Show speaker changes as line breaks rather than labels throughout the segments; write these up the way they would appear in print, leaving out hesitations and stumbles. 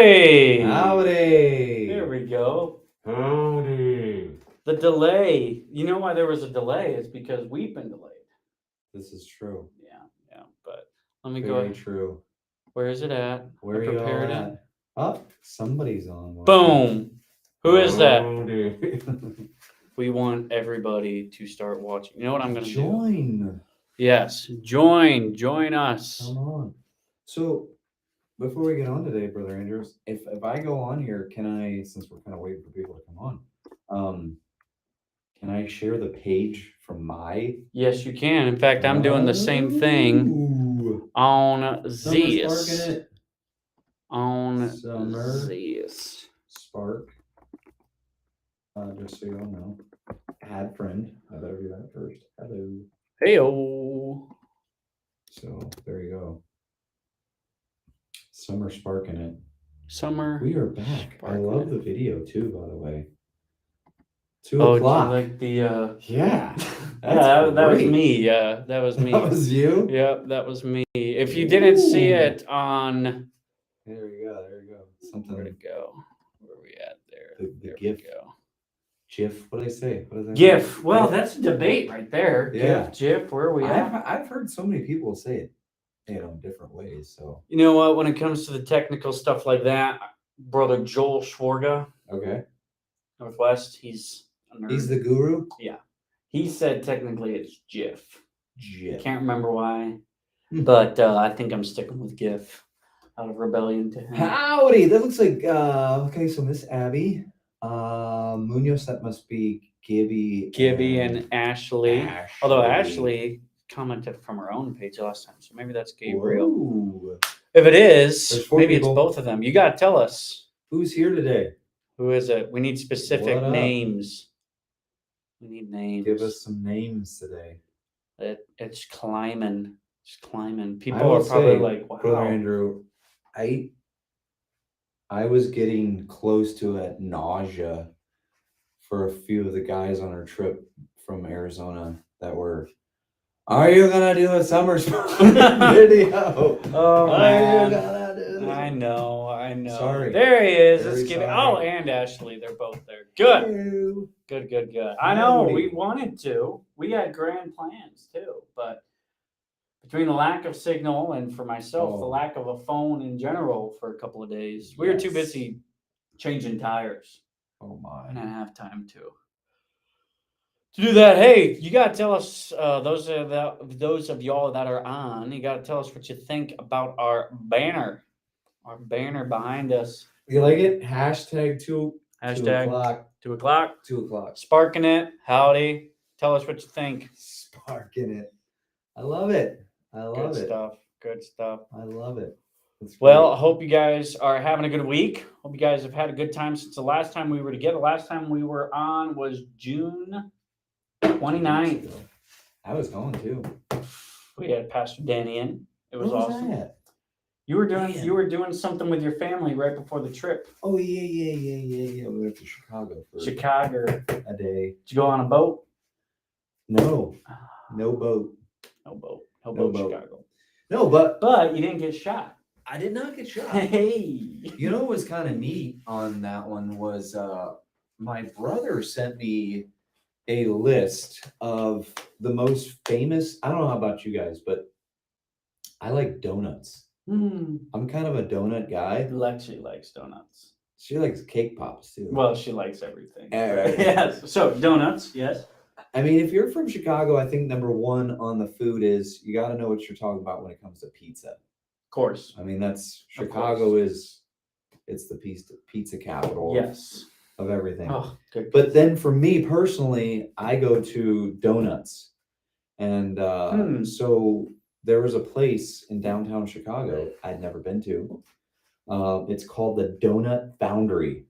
Howdy!
Howdy!
There we go.
Howdy!
The delay. You know why there was a delay? It's because we've been delayed.
This is true.
Yeah. But let me
Very
go.
true.
Where is it at?
Where
I
are you all
prepared it.
at? Oh, somebody's on.
Boom. Who is that?
Howdy.
We want everybody to start watching. You know what I'm going to do?
Join.
Yes. Join us.
Come on. So, before we get on today, Brother Andrews, if I go on here, can I, since we're kind of waiting for people to come on, can I share the page from my?
Yes, you can. In fact, I'm doing the same thing
Ooh.
on
Summer Spark
Zeus.
in it.
On
Summer
Zeus.
Spark. Just so you all know. Add friend. I better do that first. Hello.
Heyo.
So there you go. Summer Spark in it.
Summer.
We are back. I
Spark
love
in
the
it.
video too, by the way. 2
Oh,
o'clock.
like the
Yeah.
that was
great.
me. Yeah, that was me.
That was you?
Yep, that was me. If you didn't see
Ooh.
it on
There you go. There you go. Something.
where'd it go? Where are we at there?
The
There
GIF.
we go.
GIF. What did I say? What is that?
GIF. Well, that's a debate right there.
Yeah.
GIF. Where are we at?
I've heard so many people say it, in different ways. So.
You know what? When it comes to the technical stuff like that, brother Joel Schwarga,
Okay.
Northwest, he's a nerd.
He's the guru.
Yeah. He said technically it's GIF.
GIF.
Can't remember why, but I think I'm sticking with GIF out of rebellion to him.
Howdy! That looks like okay. So Miss Abby, Munoz. That must be
Gibby and Ashley.
Ashley.
Although Ashley commented from her own page last time, so maybe that's Gabriel.
Ooh.
If it is,
There's 4
maybe
people.
it's both of them. You gotta tell us
Who's here today?
who is it. We need specific
What up?
names. We need names.
Give us some names today.
It's climbing. It's climbing.
I
People
will
are probably
say,
like, "Wow."
Brother Andrew, I was getting close to a nausea for a few of the guys on our trip from Arizona that were. Are you gonna do a summer video?
Oh man.
Are you gonna do this?
I know.
Sorry.
There he is.
Very
Let's give it.
sorry.
Oh, and Ashley, they're both there. Good.
Hello.
Good. I know
Howdy.
we wanted to. We had grand plans too, but between the lack of signal and for myself, the lack of a phone in general for a couple of days, we were too
Yes.
busy changing tires.
Oh
I
my.
didn't have time to do that. Hey, you gotta tell us those of y'all that are on. You gotta tell us what you think about our banner behind us.
You like it? Hashtag 2
Hashtag
2 o'clock.
2 o'clock.
2 o'clock.
Sparking it. Howdy. Tell us what you think.
Sparking it. I love it. I love
Good
it.
stuff. Good stuff.
I love it. It's
Well, I
great.
hope you guys are having a good week. Hope you guys have had a good time since the last time we were together. Last time we were on was June 29th.
I was going too.
We had Pastor Danny in. It was
Where
awesome.
that?
You were doing
Man.
you were doing something with your family right before the trip.
Oh yeah. We went to Chicago for
Chicago.
a day.
Did you go on a boat?
No boat.
No boat. No
No
boat.
boat.
Chicago.
No, but
You didn't get shot.
I did not get shot.
Hey.
You know what was kind of neat on that one was my brother sent me a list of the most famous. I don't know about you guys, but I like donuts. I'm kind of a donut guy.
Lexi likes donuts.
She likes cake pops too.
Well, she likes everything.
Right.
Yes. So donuts, yes.
I mean, if you're from Chicago, I think number one on the food is you got to know what you're talking about when it comes to pizza.
Of course.
I mean, that's
Of
Chicago it's the pizza capital
Yes.
of everything.
Oh, good.
But then for me personally, I go to donuts. And so there was a place in downtown Chicago I'd never been to. It's called the Donut Foundry.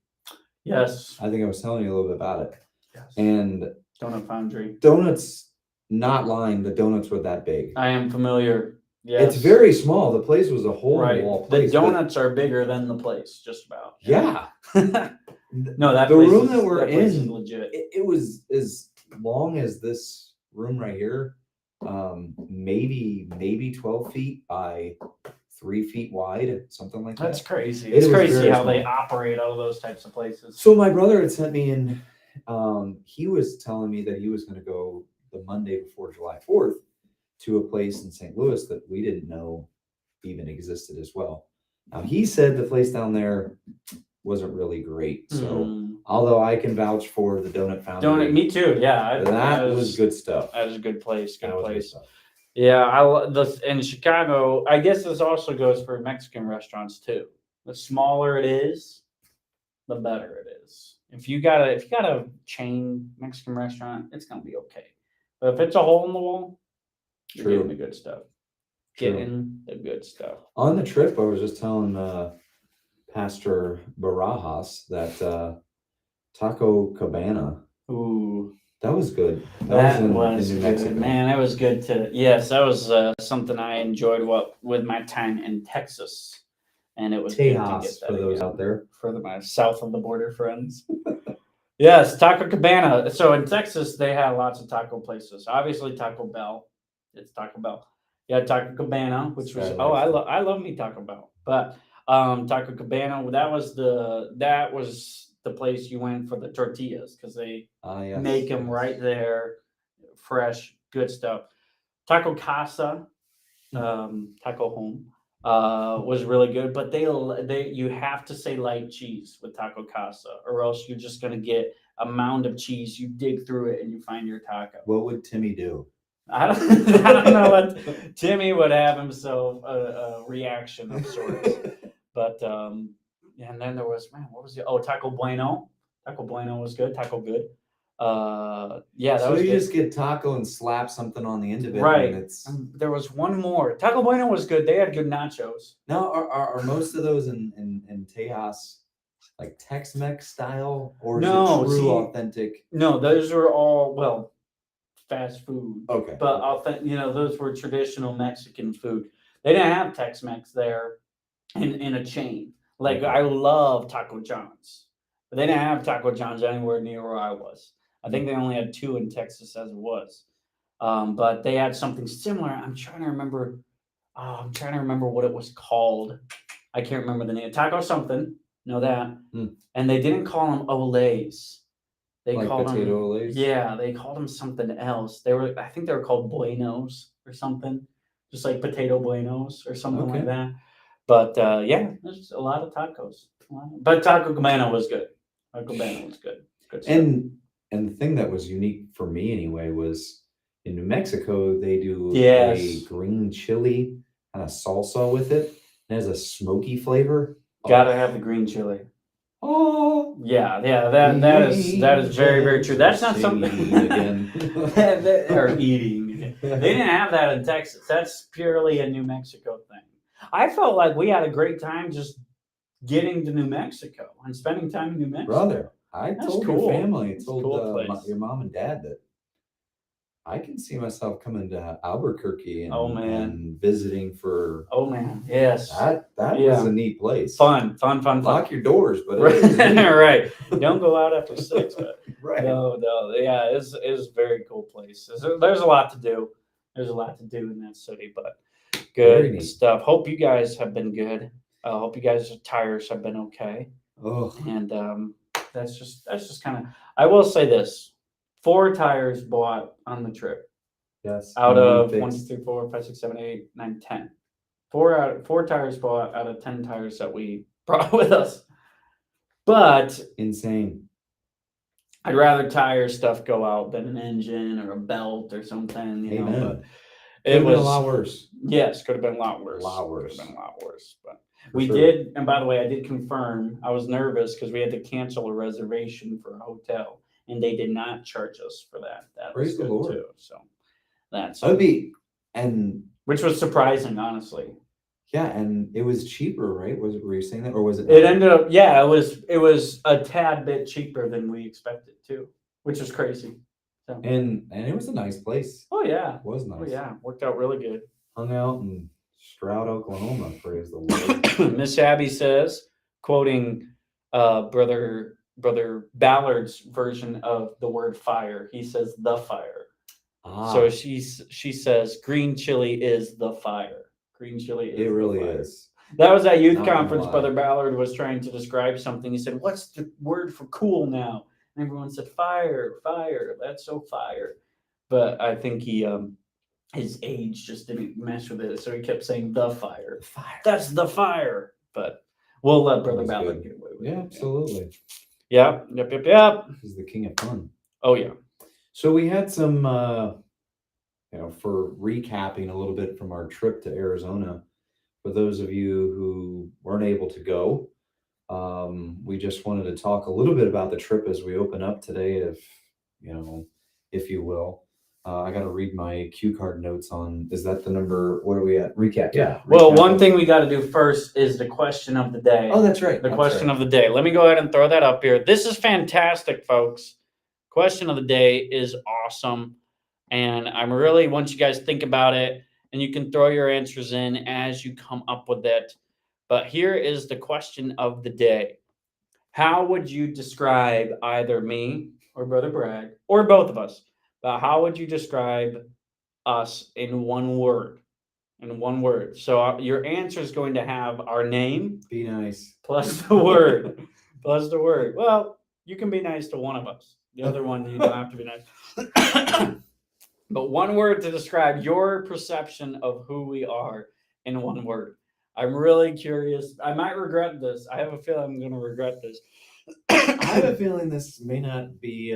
Yes.
I think I was telling you a little bit about it.
Yes.
And
Donut Foundry.
donuts, not lying, the donuts were that big.
I am familiar. Yes.
It's very small. The place was a hole-in-the-wall place.
The donuts are bigger than the place, just about.
Yeah.
No, that
the
place
room
is,
that we're
place is
in,
legit.
it was as long as this room right here, maybe 12 feet by 3 feet wide, something like
That's
that.
crazy.
It
It's
was
crazy
very
how they
small.
operate out of those types of places.
So my brother had sent me in. He was telling me that he was going to go the Monday before July 4th to a place in St. Louis that we didn't know even existed as well. Now he said the place down there wasn't really great. So although I can vouch for the Donut Foundry,
Me too. Yeah,
that was good stuff.
That was a good place. Good
That was good
place.
stuff.
Yeah, in Chicago. I guess this also goes for Mexican restaurants too. The smaller it is, the better it is. If you got a chain Mexican restaurant, it's gonna be okay. But if it's a hole in the wall, you're
True.
getting the good stuff.
True.
Getting the good stuff.
On the trip, I was just telling Pastor Barajas that Taco Cabana,
Ooh,
that was good.
that
in
was
New
good,
Mexico.
man. That was good to. Yes, that was something I enjoyed with my time in Texas, and it was good to get
Tejas
that
for those
again.
out there.
For my south of the border friends. Yes, Taco Cabana. So in Texas, they had lots of taco places. Obviously, Taco Bell. It's Taco Bell. Yeah, Taco Cabana, which was I love me Taco Bell. But Taco Cabana, that was the place you went for the tortillas because they
Yes,
make them right there, fresh, good stuff. Taco Casa, Taco Home, was really good, but they you have to say light cheese with Taco Casa, or else you're just gonna get a mound of cheese. You dig through it and you find your taco.
What would Timmy do?
I don't know what Timmy would have himself a reaction of sorts, but and then there was what was Taco Bueno. Taco Bueno was good. Taco Good. Yeah, that
So
was
you
good.
just get taco and slap something on the end of it.
Right.
And it's
There was one more. Taco Bueno was good. They had good nachos.
now are most of those in Tejas like Tex-Mex style, or is
No,
it true
see-
authentic?
No, those were all fast food.
Okay.
But those were traditional Mexican food. They didn't have Tex-Mex there in a chain. Like
Okay.
I love Taco John's, but they didn't have Taco John's anywhere near where I was. I think they only had 2 in Texas as it was. But they had something similar. I'm trying to remember what it was called. I can't remember the name. Taco something. Know that. And they didn't call them Olays. They
Like
called
potato
them.
Olays?
Yeah, they called them something else. I think they were called Buenos or something, just like potato Buenos or something like
Okay.
that. But yeah, there's a lot of tacos. But Taco Cabana was good. Taco Cabana was good. Good stuff.
And the thing that was unique for me anyway was in New Mexico they do
Yes.
a green chili kind of salsa with it. It has a smoky flavor.
Gotta have the green chili.
Oh
Yeah, that is very, very true. That's not something
again.
or eating. They didn't have that in Texas. That's purely a New Mexico thing. I felt like we had a great time just getting to New Mexico and spending time in New Mexico.
Brother, I
That's
told
cool.
your family,
That's a
told
cool place.
your mom and dad that I can see myself coming to Albuquerque and visiting for.
Oh man, yes.
That was a neat place.
Fun.
Lock your doors, but
right. Don't go out after 6. But
right.
No. Yeah, it's a very cool place. There's a lot to do. There's a lot to do in that city, but good stuff. Hope you guys have been good. Hope you guys' tires have been okay.
Oh.
And that's just kind of. I will say this: 4 tires bought on the trip.
Yes.
Out of 1, 2, 3, 4, 5, 6, 7, 8, 9, 10. 4 tires bought out of 10 tires that we brought with us. But
insane.
I'd rather tire stuff go out than an engine or a belt or something, you know. But
it was a lot worse.
Yes, could have been a lot worse. Could have been a lot worse. But we did, and by the way, I did confirm. I was nervous because we had to cancel a reservation for a hotel, and they did not charge us for that. That
Praise
was
the Lord.
too. So that's which was surprising, honestly.
Yeah, and it was cheaper, right? Were you saying that, or was it?
It ended up, yeah, it was a tad bit cheaper than we expected too, which was crazy. So.
And it was a nice place.
Oh yeah,
it was nice.
Oh yeah, worked out really good.
Hung out in Stroud, Oklahoma. Praise the Lord.
Miss Abby says, quoting brother Ballard's version of the word fire. He says the fire. So she says green chili is the fire. Green chili is
It
the
really
fire.
is.
That was at youth
Not gonna
conference.
lie.
Brother Ballard was trying to describe something. He said, "What's the word for cool now?" And everyone said, "Fire, fire. That's so fire." But I think his age just didn't mesh with it, so he kept saying the fire.
Fire.
That's the fire. But we'll let Brother
was
Ballard
good.
get away with
Yeah,
it.
absolutely.
Yep. Yep. Yep. Yep.
He's the king of fun.
Oh yeah.
So we had some, for recapping a little bit from our trip to Arizona. For those of you who weren't able to go, we just wanted to talk a little bit about the trip as we open up today, if you will. I got to read my cue card notes on. Is that the number? What are we at? Recap. Yeah.
Well,
recap.
one thing we got to do first is the question of the day.
Oh, that's right.
The question of the day. Let me go ahead and throw that up here. This is fantastic, folks. Question of the day is awesome. And I'm really want you guys to think about it, and you can throw your answers in as you come up with it. But here is the question of the day. How would you describe either me or Brother Bragg or both of us? But how would you describe us in one word? In one word. So your answer is going to have our name
Be nice.
plus the word. Plus the word. Well, you can be nice to one of us. The other one, you don't have to be nice. But one word to describe your perception of who we are in one word. I'm really curious. I might regret this. I have a feeling I'm going to regret this.
I have a feeling this may not be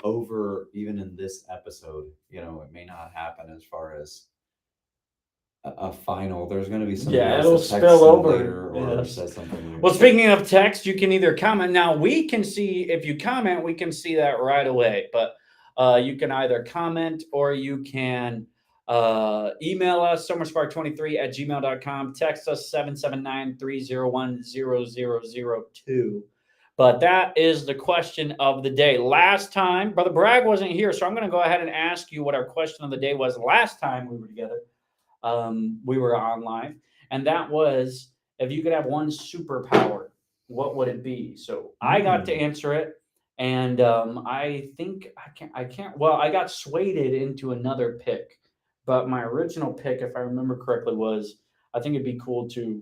over even in this episode. It may not happen as far as a final. There's going to be somebody else
it'll
that texts
spill
them
over.
later or
Yes.
says something weird.
Well, speaking of text, you can either comment. Now, we can see, if you comment, we can see that right away. But you can either comment or you can email us, summerspark23@gmail.com. Text us 779-301-0002. But that is the question of the day. Last time, Brother Bragg wasn't here, so I'm going to go ahead and ask you what our question of the day was last time we were together. We were on live, and that was, if you could have one superpower, what would it be? So I got to answer it, and I think I can't. Well, I got swayed into another pick, but my original pick, if I remember correctly, was I think it'd be cool to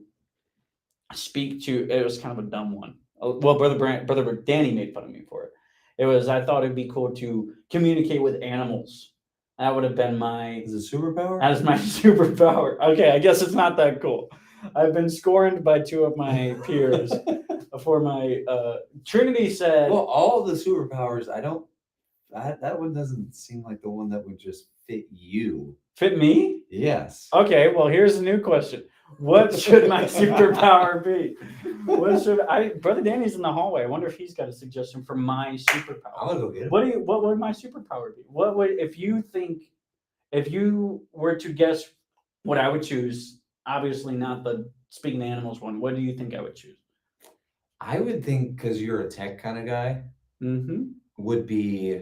speak to. It was kind of a dumb one. Well, brother Danny made fun of me for it. It was, I thought it'd be cool to communicate with animals. That would have been my
Is it superpower?
as my superpower. Okay, I guess it's not that cool. I've been scorned by two of my peers for my Trinity said.
Well, all the superpowers, that one doesn't seem like the one that would just fit you.
Fit me?
Yes.
Okay, well, here's a new question. What should my superpower be? What should Brother Danny's in the hallway. I wonder if he's got a suggestion for my superpower.
I'm gonna go get him.
What would my superpower be? What would, if you were to guess what I would choose, obviously not the speaking to animals one, what do you think I would choose?
I would think, because you're a tech kind of guy, would be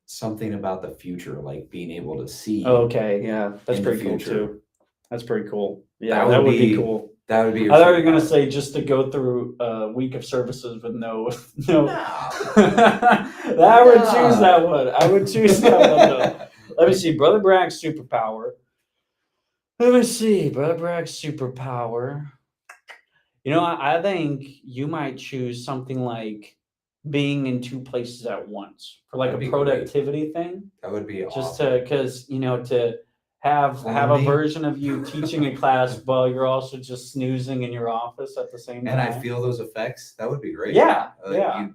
something about the future, like being able to see.
Okay, yeah, that's
in the
pretty cool
future.
too. That's pretty cool. Yeah,
That
that
would
would be
be-
cool.
That would be your
I thought you were gonna
superpower.
say just to go through a week of services with no.
No.
I would choose that one. I would choose that one though. Let me see, Brother Bragg's superpower. Let me see, Brother Bragg's superpower. I think you might choose something like being in two places at once for like
That'd
a
be
productivity thing.
That would be
Just
awesome.
because to have a
Only-
version of you teaching a class while you're also just snoozing in your office at the same time.
And I feel those effects. That would be great.
Yeah, yeah.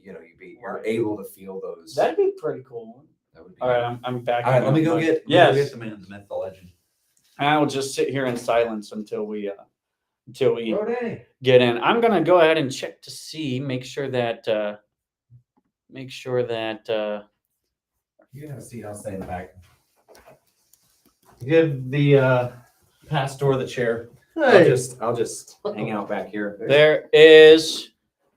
You're able to feel those.
That'd be pretty cool.
That would be
All right, I'm back.
All right, let me go get.
Yes.
Let me go get the man, the myth, the legend.
And I will just sit here in silence until we
Rodney.
get in. I'm gonna go ahead and check to see, make sure that
You can have a seat. I'll stay in the back. Give the pastor the chair. I'll just hang out back here.
there is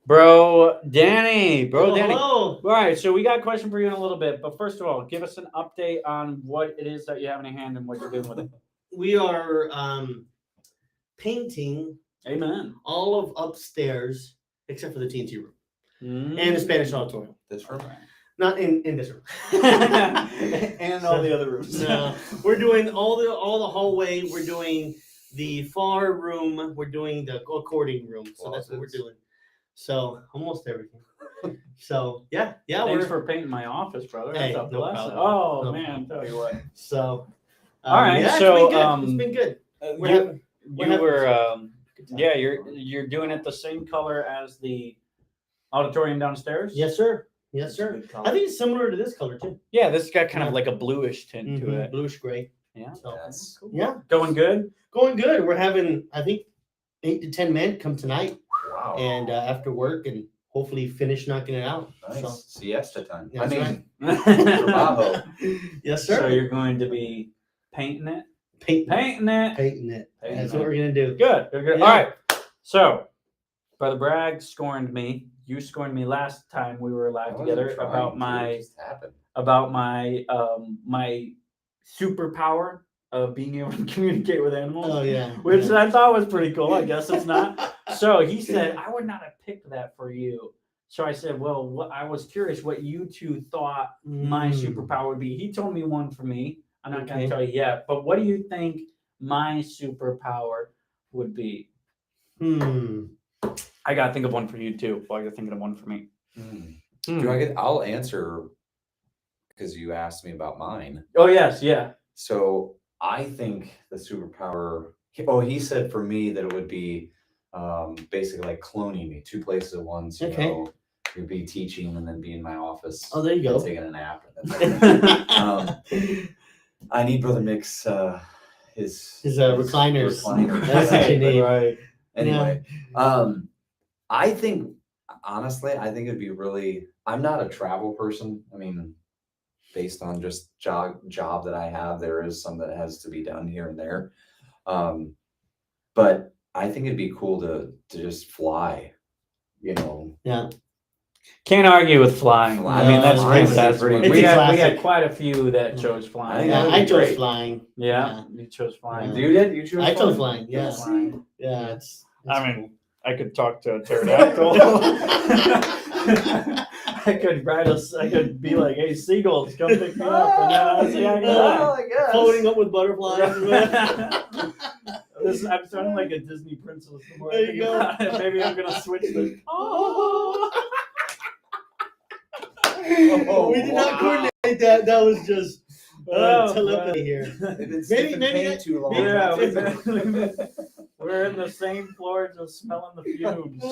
Bro Danny. Danny.
Hello.
All right, so we got a question for you in a little bit, but first of all, give us an update on what it is that you have in your hand and what you're doing with it.
We are painting
Amen.
all of upstairs except for the TNT room
Mm.
and the Spanish auditorium.
This room.
Not in this room.
and all the other rooms.
No, we're doing all the hallway. We're doing the far room. We're doing the recording room. So that's what we're doing. So almost everything. So yeah.
Thanks for painting my office, brother. That's
Hey,
a
no
blessing.
problem.
Oh
No
man, tell you what.
So
All right,
yeah,
so
it's been good. We're
you,
having- we're
you
having
were
some good time.
yeah, you're doing it the same color as the auditorium downstairs.
Yes, sir. Yes, sir. I think it's similar to this color too.
Yeah, this got kind of
Yeah.
like a bluish tint to it.
Bluish gray.
Yeah.
So
Yes.
Cool.
yeah,
Going good.
going good. We're having I think 8 to 10 men come tonight
Wow.
and after work and hopefully finish knocking it out.
Nice.
So
Siesta time.
That's right.
Navajo.
yes, sir.
So you're going to be painting it.
painting
Painting it.
painting it.
Painting
That's
it.
what we're gonna do.
Good. Good.
Yeah.
All right. So, Brother Bragg scorned me. You scorned me last time we were live together about my my superpower of being able to communicate with animals.
Oh yeah.
Which
yeah.
I thought was pretty cool. I guess it's not. So he said, I would not have picked that for you. So I said, well, I was curious what you two thought my superpower would be. He told me one for me. I'm not going to tell you yet. But what do you think my superpower would be? I got to think of one for you too. While you're thinking of one for me.
I'll answer because you asked me about mine.
Oh, yes. Yeah.
So I think the superpower. He said for me that it would be basically like cloning me, 2 places at once. You know, you'd be teaching and then be in my office.
Oh, there you go.
Taking a nap. And then I need Brother Mick's his
recliners.
That's
what you need.
Right.
Anyway, I think honestly, I think it'd be really. I'm not a travel person. I mean, based on just job that I have, there is some that has to be done here and there. But I think it'd be cool to just fly. You know.
Yeah.
Can't argue with flying. I mean, that's
Flying would be
fantastic.
pretty
We
cool.
had quite a few that chose flying.
Yeah,
I chose
great.
flying.
Yeah, you chose flying.
Yeah.
You did? You chose
I chose
flying?
flying. Yeah.
Flying.
Yeah. It's
I mean, I could talk to a pterodactyl. I could be like, "Hey, seagulls, come pick me up," and then I'd say, "I
I guess.
floating up with butterflies.
I'm sounding like a Disney princess. The more I
There
think
you go.
about it. Maybe I'm gonna switch this.
We did not coordinate that. That was just
Oh,
telepathy here.
Maybe
maybe
too long.
Yeah, we're in the same floor, just smelling the fumes.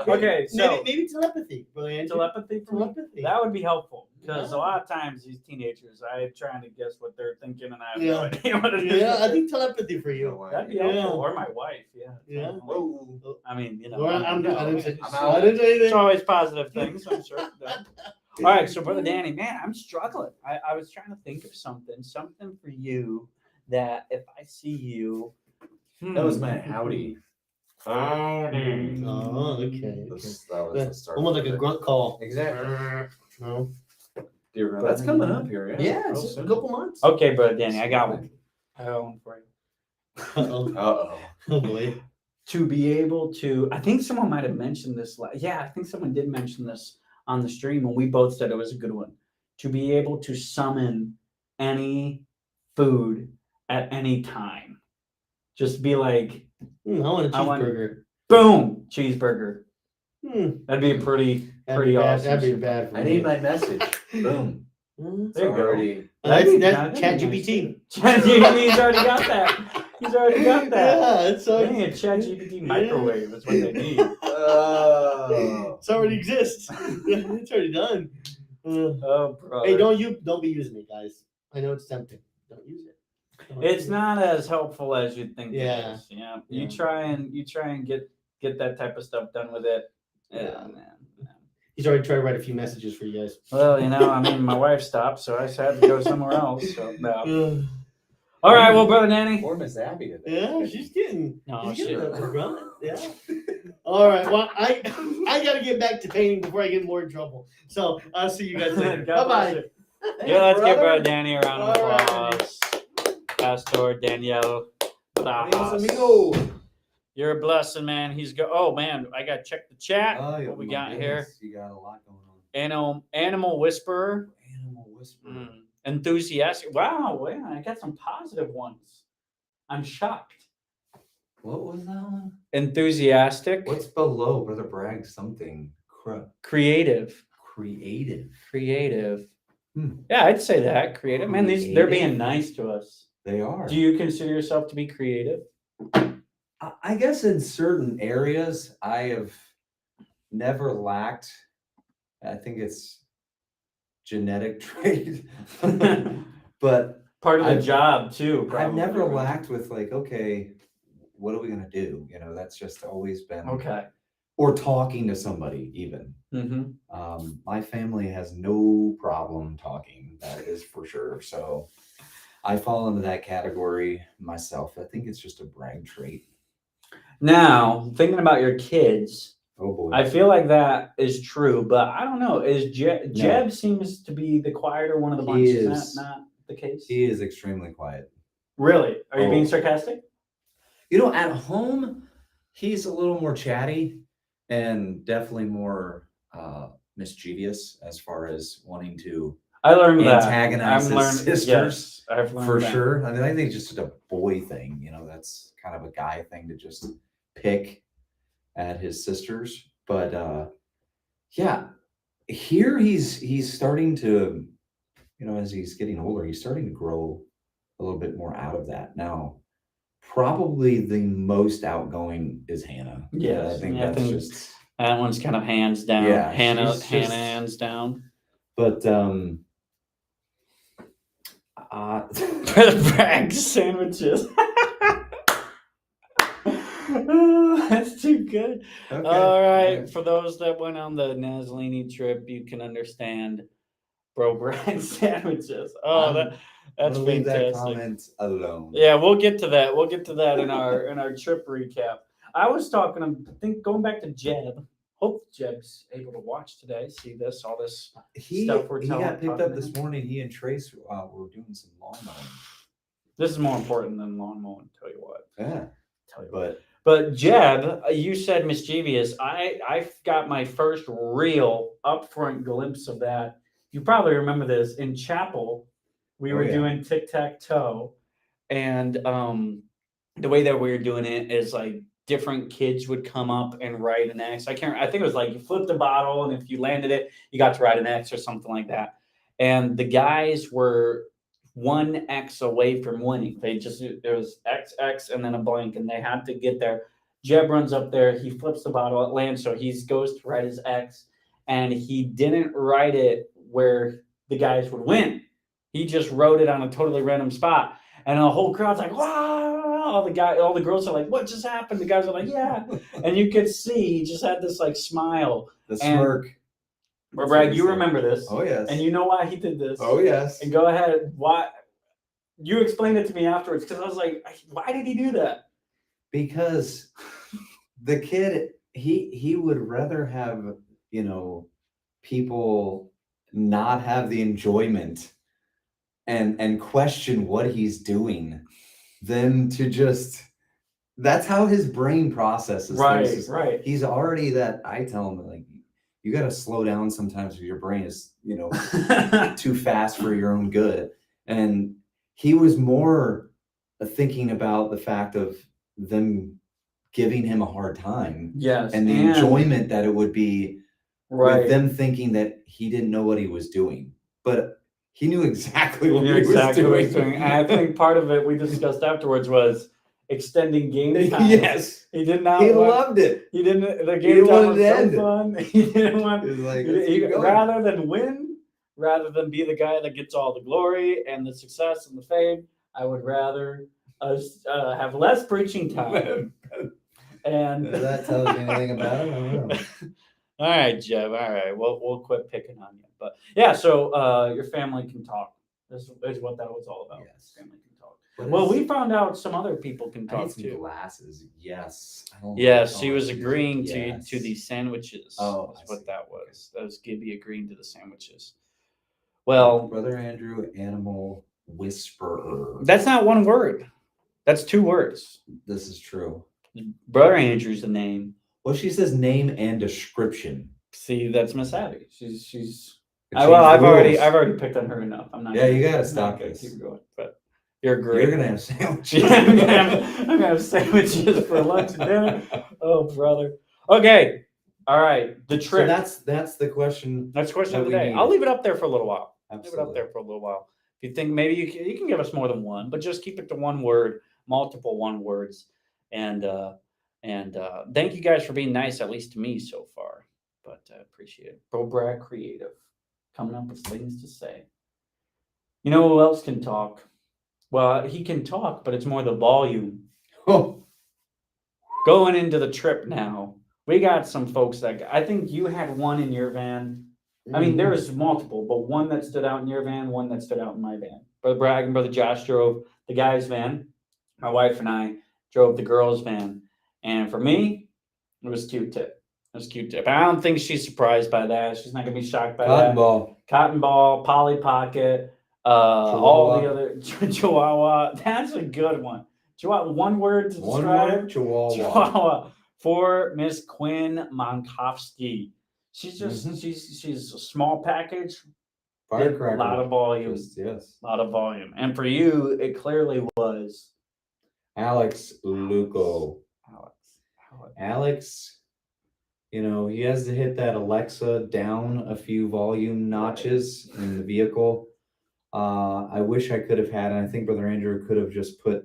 Okay, so
maybe telepathy, brother Andrew.
telepathy for me?
Telepathy.
That would be helpful because
Yeah.
a lot of times these teenagers, I'm trying to guess what they're thinking, and I have no
Yeah.
idea what it is.
Yeah, I think telepathy for you.
That'd be
Yeah.
helpful, or my wife. Yeah.
Yeah.
Whoa.
I mean, you know.
Well, I didn't say
I'm
I
out.
didn't say
It's
anything.
always positive things, I'm sure. All right, so Brother Danny, man, I'm struggling. I was trying to think of something for you that if I see you.
That was my howdy.
Howdy.
Oh, okay.
That was the start.
Almost like a grunt call.
Exactly.
No.
Dear God, that's coming up here.
Yeah,
real
it's just a
soon.
couple months.
Okay, Brother Danny, I got one. I got one for you.
Uh-oh.
Uh-oh.
Oh boy.
To be able to, I think someone might have mentioned this. Yeah, I think someone did mention this on the stream, and we both said it was a good one. To be able to summon any food at any time. Just be like,
I want a
I want-
cheeseburger.
boom, cheeseburger. That'd be a pretty
That'd
awesome.
That'd be bad for
I
me.
need my message. Boom.
There you go.
Already.
That's ChatGPT.
ChatGPT's already got that. He's already got that.
Yeah, it's
They need a ChatGPT microwave. That's what they need.
Oh.
It already exists. It's already done.
Oh, brother.
Hey, don't be using it, guys. I know it's tempting. Don't use it. Don't
It's
use it.
not as helpful as you think
Yeah.
it is. Yeah.
Yeah.
You try and get that type of stuff done with it.
Yeah.
Man.
He's already tried to write a few messages for you guys.
Well, I mean, my wife stopped, so I just had to go somewhere else. So no. All right, well, Brother Danny.
Poor Miss Abby today.
Yeah, she's getting.
No,
she's
shit.
getting a run. Yeah. All right. Well, I gotta get back to painting before I get more in trouble. So I'll see you guys later.
God
Bye
bless
bye.
you. Yeah, let's give Brother Danny a round of
All right.
applause. Pastor Danielle.
Adios,
Barajas.
amigo.
You're a blessing, man. Oh man, I gotta check the chat.
Oh, yeah,
what we
my
got
goodness,
here?
You got a lot going on.
Animal whisperer.
Animal whisperer.
Enthusiastic. Wow, wait, I got some positive ones. I'm shocked.
What was that one?
Enthusiastic.
What's below Brother Bragg? Something
Creative.
creative.
Creative.
Hmm.
Yeah, I'd say that. Creative. Man, they're
Creative?
being nice to us.
They are.
Do you consider yourself to be creative?
I guess in certain areas, I have never lacked. I think it's genetic trait, but
Part of the
I've-
job too.
I've
Probably,
never
right?
lacked with like, okay, what are we gonna do? You know, that's just always been.
Okay.
Or talking to somebody even.
Mm-hmm.
My family has no problem talking. That is for sure. So I fall into that category myself. I think it's just a brag trait.
Now, thinking about your kids,
Oh boy.
I feel like that is true, but I don't know. Jeb seems to be the quieter one of the bunch. Is that not the case?
He is extremely quiet.
Really? Are you being
Oh.
sarcastic?
You know, at home, he's a little more chatty and definitely more mischievous as far as wanting to
I learned that.
antagonize his sisters.
Yes, I've learned
For
that.
sure. I mean, I think it's just a boy thing. You know, that's kind of a guy thing to just pick at his sisters. But yeah, here he's starting to, you know, as he's getting older, he's starting to grow a little bit more out of that. Now, probably the most outgoing is Hannah.
Yes,
I think
yeah, I
that's
think
just.
That one's kind of hands down.
Yeah,
Hannah
she's just-
hands down.
But
Bragg sandwiches. That's too good.
okay,
All right.
okay.
For those that went on the Naslini trip, you can understand Bro Bragg sandwiches. Oh,
I'm
that's
I'm gonna leave that
fantastic.
comment alone.
Yeah, we'll get to that. We'll get to that in our trip recap. I was talking, I think going back to Jeb. Hope Jeb's able to watch today, see this, all this.
He
Stuff we're
got picked
talking
up
to
this
him.
morning. He and Trace were doing some lawn mowing.
This is more important than lawn mowing, tell you what.
Yeah,
Tell you what.
but
But Jeb, you said mischievous. I got my first real upfront glimpse of that. You probably remember this in chapel. We
Oh,
were
yeah.
doing tic-tac-toe, and the way that we were doing it is like different kids would come up and write an X. I think it was like you flipped a bottle, and if you landed it, you got to write an X or something like that. And the guys were one X away from winning. There was XX and then a blank, and they had to get there. Jeb runs up there, he flips the bottle, it lands, so he goes to write his X, and he didn't write it where the guys would win. He just wrote it on a totally random spot, and the whole crowd's like, "Wow!" All the girls are like, "What just happened?" The guys are like, "Yeah," and you could see he just had this like smile.
the
And-
smirk.
But
That's
Brad,
what he
you
said.
remember this,
Oh yes.
and you know why he did this.
Oh yes.
And go ahead. Why? You explained it to me afterwards because I was like, "Why did he do that?"
Because the kid, he would rather have, you know, people not have the enjoyment and question what he's doing than to just. That's how his brain processes things.
Right.
He's already that. I tell him like, you got to slow down sometimes. Your brain is, you know, too fast for your own good. And he was more thinking about the fact of them giving him a hard time
Yes.
and the enjoyment that it would be
Right.
with them thinking that he didn't know what he was doing. But he knew exactly what
He
he
knew exactly what he
was
was doing. And I think part of it we discussed afterwards was extending game time.
Yes.
He did not.
He
want-
loved it.
He didn't. The
He
game
didn't
time
want
was
it to
so
end.
fun. He didn't want.
He was like,
he-
let's
he-
keep going.
rather than win, rather than be the guy that gets all the glory and the success and the fame, I would rather us have less preaching time. And
If that tells you anything about him, I don't know.
all right, Jeb. All right, we'll quit picking on you. But yeah, so your family can talk. This is what that was all about.
Yes.
Family can talk.
What
Well,
is-
we found out some other people can
I need
talk
some
too.
glasses. Yes. I don't
Yes,
like
he was
glasses.
agreeing
Yes.
to these sandwiches.
Oh,
That's
I
what
see.
that was. That was Gibby agreeing to the sandwiches. Well,
Brother Andrew, animal whisperer.
that's not one word. That's two words.
This is true.
Brother Andrew's the name.
Well, she says name and description
See, that's Miss Abby. She's.
It
Well,
changed
I've
the
already
rules.
I've already picked on her enough. I'm not.
Yeah, you gotta
I'm not
stop
gonna
this.
keep going, but you're great.
You're gonna have sandwiches.
Yeah, I'm gonna have sandwiches for lunch and dinner. Oh, brother. Okay. All right. The
So
trip.
that's the question.
That's the question
that
of the
we
day.
needed.
I'll leave it up there for a little while. Leave it
Absolutely.
up there for a little while. If you think maybe you can give us more than one, but just keep it to one word, multiple one words, and thank you guys for being nice, at least to me so far. But I appreciate it. Bro Brad Creative coming up with things to say. You know who else can talk? Well, he can talk, but it's more the volume.
Oh,
Going into the trip now, we got some folks that I think you had one in your van. I mean, there was multiple, but one that stood out in your van, one that stood out in my van. Brother Bragg and Brother Josh drove the guy's van. My wife and I drove the girl's van. And for me, it was Q-Tip. It was Q-Tip. I don't think she's surprised by that. She's not going to be shocked by
cotton
that.
ball.
Cotton Ball, Polly Pocket, all the
Chihuahua.
other Chihuahua. That's a good one. Chihuahua, one word to
One
describe.
word, Chihuahua.
Chihuahua for Miss Quinn Monkowski. She's just
Mhm.
she's a small package,
Firecracker.
a lot of volume,
Yes.
a lot of volume. And for you, it clearly was
Alex Luco. Alex, you know, he has to hit that Alexa down a few volume notches in the vehicle. I wish I could have had, and I think Brother Andrew could have just put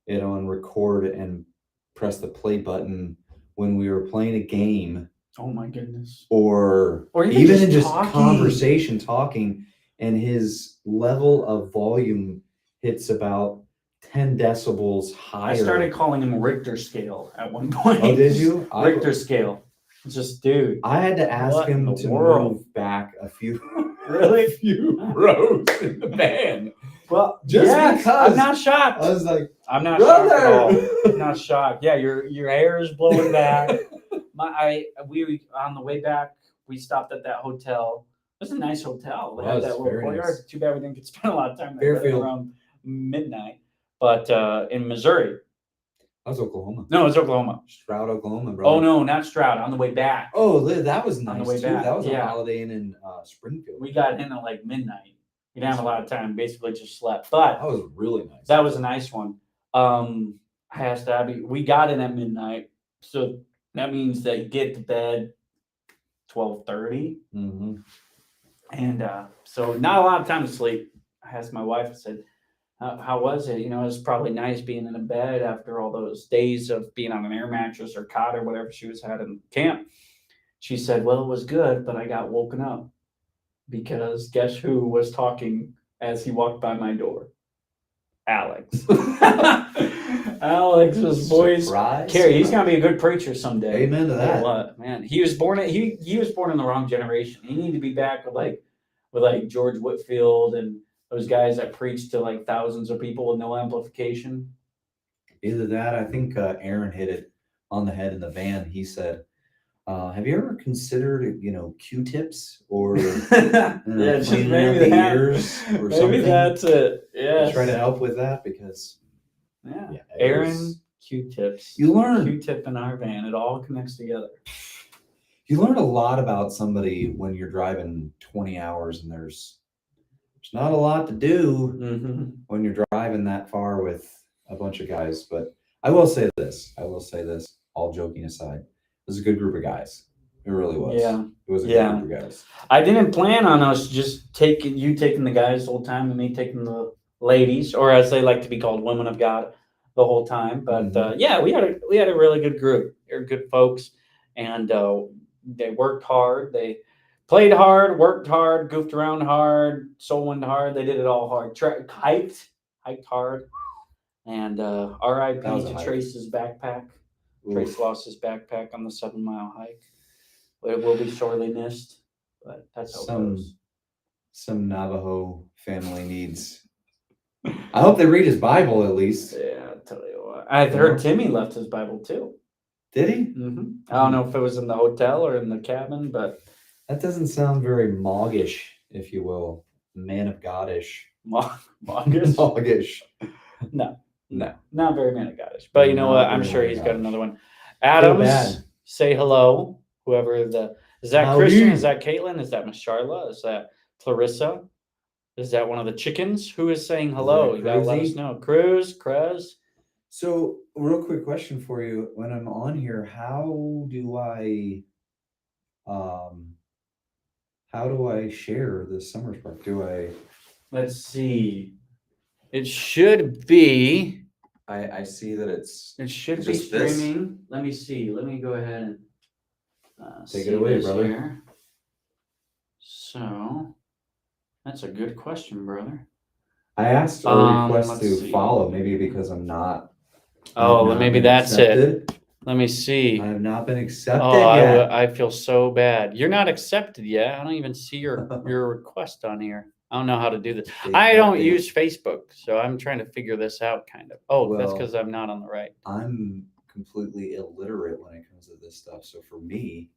it on record and pressed the play button when we were playing a game,
Oh my goodness.
or
Or
even in just
talking.
conversation, talking, and his level of volume hits about 10 decibels higher.
I started calling him Richter scale at one point.
Oh, did you?
Richter scale. Just dude.
I had to ask
What in
him
the
to
world?
move back a few,
Really?
a few rows in the van.
Well,
Just
yes,
because
I'm not shocked.
I was like,
I'm not shocked at all.
brother.
I'm not shocked. Yeah, your hair is blowing back. We on the way back, we stopped at that hotel. It was a nice hotel. They had
Was,
that little
very
courtyard.
nice.
Too bad we didn't get to spend a lot of time there. Right
Fairfield.
around midnight. But in Missouri.
That was Oklahoma.
No, it's Oklahoma.
Stroud, Oklahoma, bro.
Oh no, not Stroud. On the way back.
Oh, that was
On the
nice
way
too.
back,
That was
yeah.
a Holiday Inn in Springfield.
We got in at like midnight. We didn't have a lot of time. Basically, just slept. But
That was really nice.
that was a nice one. I asked Abby. We got in at midnight, so that means that you get to bed 12:30,
Mm-hmm.
and so not a lot of time to sleep. I asked my wife. I said, "How was it? You know, it's probably nice being in a bed after all those days of being on an air mattress or cot or whatever she was had in camp." She said, "Well, it was good, but I got woken up because guess who was talking as he walked by my door? Alex." Alex's voice.
Surprise.
Carrie, he's gonna be a good preacher someday.
Amen to that.
What man? He was born in the wrong generation. He needed to be back with George Whitfield and those guys that preached to like thousands of people with no amplification.
Either that, I think Aaron hit it on the head in the van. He said, "Have you ever considered, Q-tips or
Yeah, just
cleaning
maybe
out the
that.
ears or
Maybe
something?"
that's it. Yeah.
Try to help with that because
Yeah.
yeah, it
Aaron,
was-
Q-tips.
you learn
Q-tip in our van. It all connects together.
you learn a lot about somebody when you're driving 20 hours and there's not a lot to do
Mm-hmm.
when you're driving that far with a bunch of guys. But I will say this, all joking aside, it was a good group of guys. It really was.
Yeah.
It was a
Yeah.
good group of guys.
I didn't plan on us just taking the guys the whole time and me taking the ladies, or as they like to be called, women of God, the whole time. But yeah, we had a really good group. They're good folks, and they worked hard. They played hard, worked hard, goofed around hard, soul wind hard. They did it all hard. Hiked hard, and R.I.P.
That was a
to
hike.
Trace's backpack.
Oof.
Trace lost his backpack on the 7-mile hike. It will be sorely missed, but that's how it goes.
Some Navajo family needs. I hope they read his Bible at least.
Yeah, I'll tell you what. I heard Timmy left his Bible too.
Did he?
Mm-hmm. I don't know if it was in the hotel or in the cabin, but
That doesn't sound very moggish, if you will. Man of Godish.
August.
Moggish.
No,
No.
not very man of Godish. But you know
Not
what? I'm
very
sure
man
he's
of
got
Godish.
another one.
bad.
Adams, say hello. Whoever the Is that
Howdy.
Christian? Is that Caitlin? Is that Miss Charla? Is that Clarissa? Is that one of the chickens? Who is saying hello?
that
You gotta let us
Cruzy?
know. Cruz.
So, real quick question for you: when I'm on here, um, how do I share the summer spark? Do I?
Let's see. It should be.
I see that it's
It should be
just this.
streaming. Let me see. Let me go ahead and
Take
see
it away,
this
brother.
here. So that's a good question, brother.
I asked a request
let's
to
see.
follow, maybe because I'm not.
Oh,
not
maybe
been
that's it.
accepted.
Let me see.
I have not been accepted
Oh,
yet.
I feel so bad. You're not accepted yet. I don't even see your request on here. I don't know how to do this. I don't use Facebook, so I'm trying to figure this out kind of. Oh, that's
Well,
because I'm not on the right.
I'm completely illiterate when it comes to this stuff. So for me,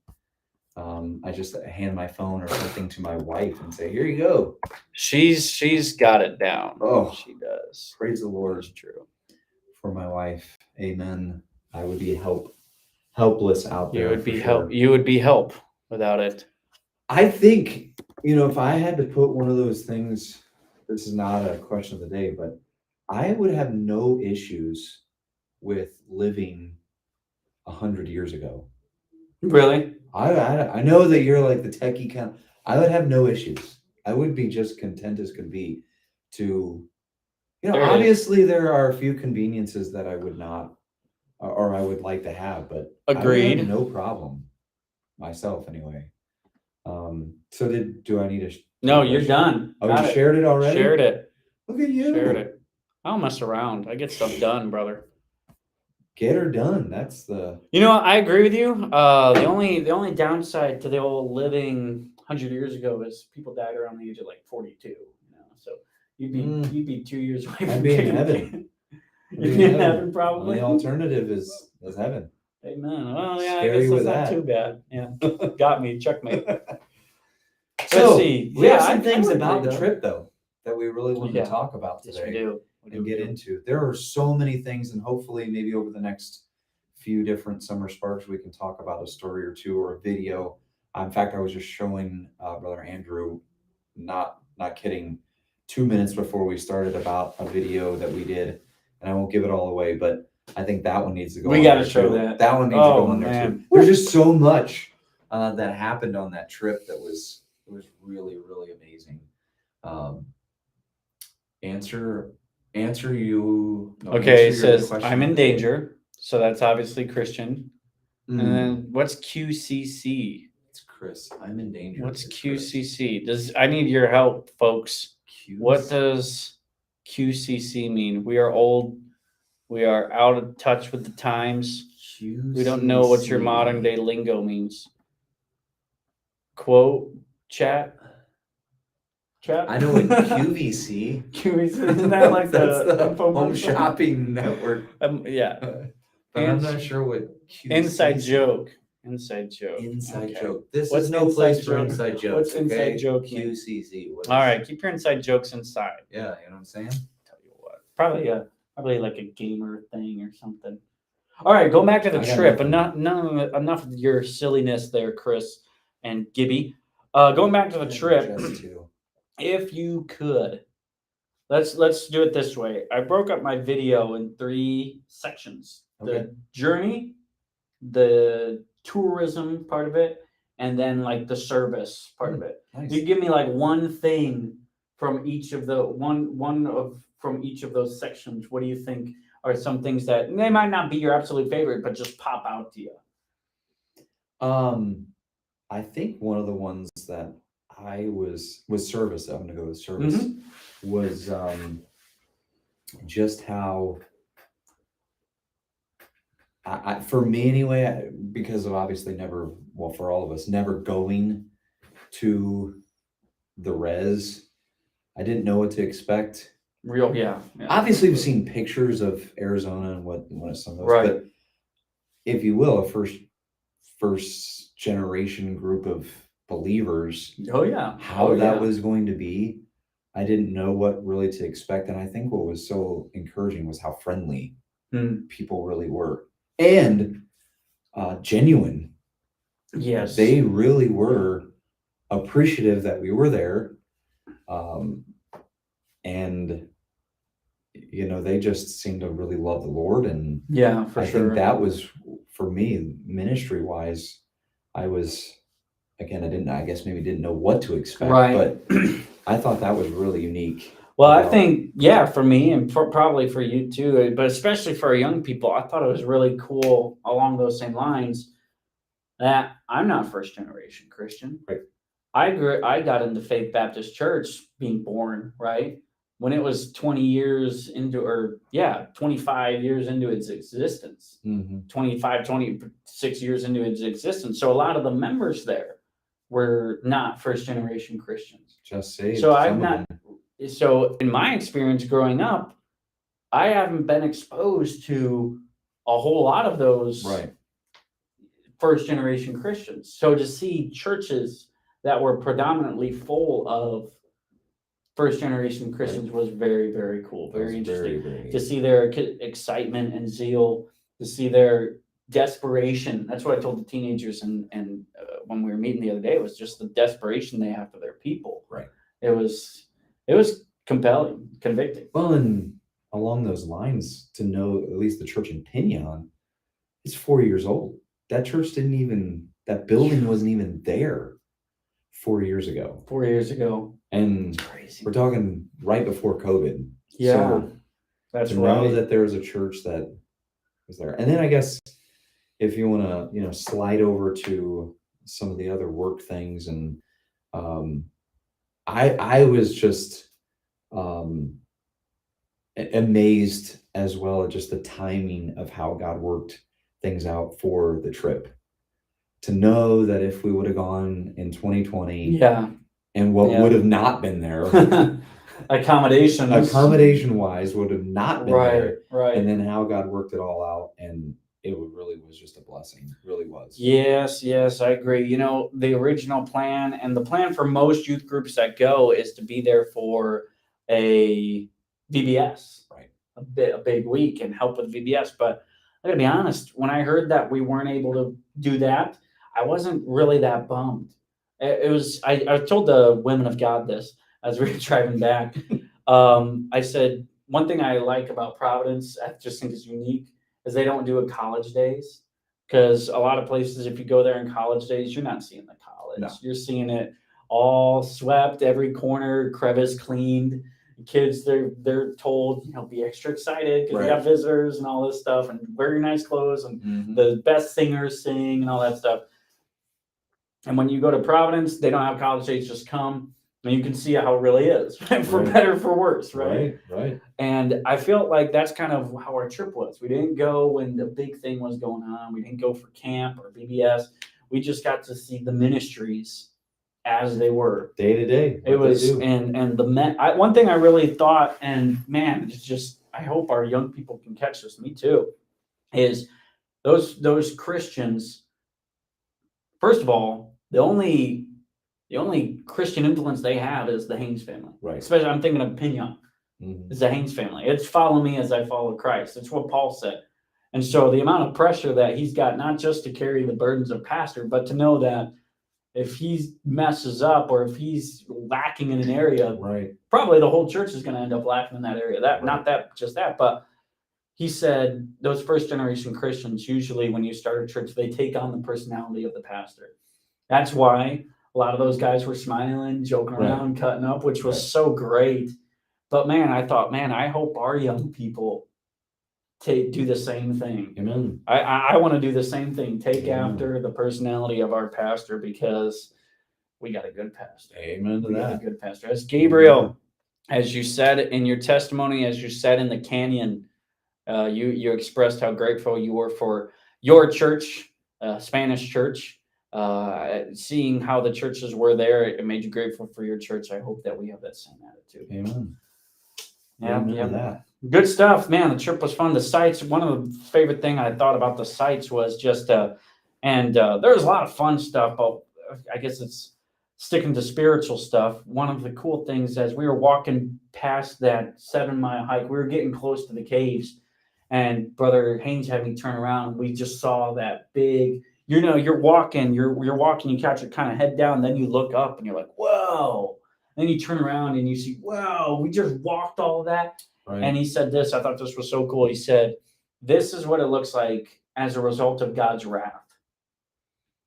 I just hand my phone or something to my wife and say, "Here you go."
She's got it down.
Oh,
She does.
praise the Lord.
That's true.
For my wife. Amen. I would be helpless out there.
You would
for
be
sure.
help. You would be help without it.
I think, if I had to put one of those things, this is not a question of the day, but I would have no issues with living 100 years ago.
Really?
I know that you're like the techie kind. I would have no issues. I would be just content as could be to,
There it is.
obviously there are a few conveniences that I would not, or I would like to have, but I would
Agreed.
have no problem myself anyway. So do I need to?
No, you're done.
Oh,
Got
you
it.
shared it already?
Shared it.
Look at you.
Shared it. I don't mess around. I get stuff done, brother.
Get her done. That's the.
You know, I agree with you. The only downside to the old living 100 years ago is people died around the age of like 42. So you'd be 2 years away from
I'd be in
getting-
heaven.
You'd be in heaven
Well,
probably.
the alternative is heaven.
Amen. Well, yeah,
Scary
I guess
with
that's
that.
not too bad. Yeah, got me. Checkmate.
So,
see.
we have
Yeah,
some
I
things
would
about
agree,
the
though.
trip though that we really want
Yeah.
to talk about
Yes,
today.
we do.
And get into. There are so many things, and hopefully maybe over the next few different summer sparks we can talk about a story or two or a video. In fact, I was just showing Brother Andrew, not kidding, 2 minutes before we started about a video that we did, and I won't give it all away, but I think that one needs to go.
We
on
gotta
there
show
too.
that.
That one needs to
Oh,
go on there
man.
too. There's just so much that happened on that trip that was really, really amazing. Answer you. No,
Okay, it
answer your
says
question
I'm
of
in
the day.
danger, so that's obviously Christian.
Mm,
And then what's QCC?
it's Chris. I'm in danger.
What's
It's Chris.
QCC? I need your help, folks. What
QC.
does QCC mean? We are old. We are out of touch with the times. We don't know what your modern day lingo means. Quote, chat.
I know what QVC.
QVC, isn't that like
That's the
info
home
month?
shopping network.
Yeah.
But I'm not sure what QCC.
Inside joke. Inside joke.
Inside
Okay.
joke. This
What's
is no
inside
place for
joke?
inside jokes.
What's inside
okay?
joke mean?
QCC. What is-
All right, keep your inside jokes inside.
Yeah, you know what I'm saying?
Tell you what, probably like a gamer thing or something. All right, go back to the
I got
trip.
nothing.
Enough of your silliness there, Chris and Gibby. Going back to the trip,
Just two.
if you could, let's do it this way. I broke up my video in 3 sections:
Okay.
the journey, the tourism part of it, and then like the service part of it.
Nice.
You give me like one thing from each of the from each of those sections. What do you think are some things that they might not be your absolute favorite, but just pop out to you?
I think one of the ones that I was service. I'm gonna go with service.
Mm-hmm.
Was just how I for me anyway, because of obviously never, well, for all of us, never going to the res, I didn't know what to expect.
Yeah.
Obviously, we've seen pictures of Arizona and what some of those,
Right.
but if you will, a first generation group of believers,
Oh yeah.
how
Oh,
that
yeah.
was going to be, I didn't know what really to expect. And I think what was so encouraging was how friendly people really were, and genuine.
Yes.
They really were appreciative that we were there. And they just seemed to really love the Lord. And
Yeah, for
I
sure.
think that was, for me, ministry wise, I was, again, I guess maybe didn't know what to expect,
Right.
but I thought that was really unique.
Well, I
about-
think, yeah, for me and probably for you too, but especially for our young people, I thought it was really cool along those same lines that I'm not first generation Christian.
Right.
I got into Faith Baptist Church being born, right? When it was 20 years into, 25 years into its existence,
Mhm.
25, 26 years into its existence. So a lot of the members there were not first generation Christians.
Just saved.
So
some of them.
So in my experience growing up, I haven't been exposed to a whole lot of those
Right.
first generation Christians. So to see churches that were predominantly full of first generation Christians was very, very cool,
That was
very interesting.
very
To see their excitement and zeal, to see their desperation. That's what I told the teenagers and when we were meeting the other day, it was just the desperation they have for their people.
Right.
It was compelling, convicting.
Well, and along those lines, to know at least the church in Pinyon is 4 years old. That church that building wasn't even there 4 years ago.
4 years ago.
And
It's crazy.
we're talking right before COVID.
Yeah,
So
that's
to
right.
know that there was a church that was there. And then I guess if you want to, slide over to some of the other work things, and I was just amazed as well at just the timing of how God worked things out for the trip. To know that if we would have gone in 2020,
Yeah.
and what
Yeah.
would have not been there,
accommodation
wise would have not been there,
right.
and then how God worked it all out, and it really was just a blessing. It really was.
Yes, I agree. The original plan and the plan for most youth groups that go is to be there for a VBS,
Right.
a big week, and help with VBS. But I gotta be honest, when I heard that we weren't able to do that, I wasn't really that bummed. It was I told the women of God this as we were driving back. I said, one thing I like about Providence, I just think is unique, is they don't do a college days. Because a lot of places, if you go there in college days, you're not seeing the college.
No.
You're seeing it all swept, every corner, crevice cleaned. Kids, they're told, be extra excited because we
Right.
have visitors and all this stuff, and wear your nice clothes, and
Mhm.
the best singers sing and all that stuff. And when you go to Providence, they don't have college days, just come, and you can see how it really is, for
Right.
better, for worse, right?
Right.
And I felt like that's kind of how our trip was. We didn't go when the big thing was going on. We didn't go for camp or BBS. We just got to see the ministries as they were.
Day to day.
It was, and one thing I really thought, and man, it's just, I hope our young people can catch this, me too, is those Christians. First of all, the only Christian influence they have is the Haynes family.
Right.
Especially, I'm thinking of Pinyon.
Mhm.
It's the Haynes family. It's follow me as I follow Christ. It's what Paul said. And so the amount of pressure that he's got, not just to carry the burdens of pastor, but to know that if he messes up or if he's lacking in an area,
Right.
probably the whole church is going to end up lacking in that area.
Right.
Not just that, but he said those first generation Christians, usually when you start a church, they take on the personality of the pastor. That's why a lot of those guys were smiling, joking around, cutting up, which was so great. But man, I thought, I hope our young people do the same thing.
Amen.
I want to do the same thing. Take
Amen.
after the personality of our pastor, because we got a good pastor.
Amen to
We got a
that.
good pastor. As Gabriel, as you said in your testimony, as you said in the canyon, you expressed how grateful you were for your church, Spanish church. Seeing how the churches were there, it made you grateful for your church. I hope that we have that same attitude.
Amen.
Yeah,
Amen
yeah.
to that.
Good stuff, man. The trip was fun. The sites, one of the favorite thing I thought about the sites was just, there was a lot of fun stuff, but I guess it's sticking to spiritual stuff. One of the cool things, as we were walking past that 7-mile hike, we were getting close to the caves, and Brother Haynes had me turn around. We just saw that big, you're walking, you're walking, you catch your kind of head down, then you look up and you're like, whoa. Then you turn around and you see, whoa, we just walked all that.
Right.
And he said this, I thought this was so cool. He said, this is what it looks like as a result of God's wrath.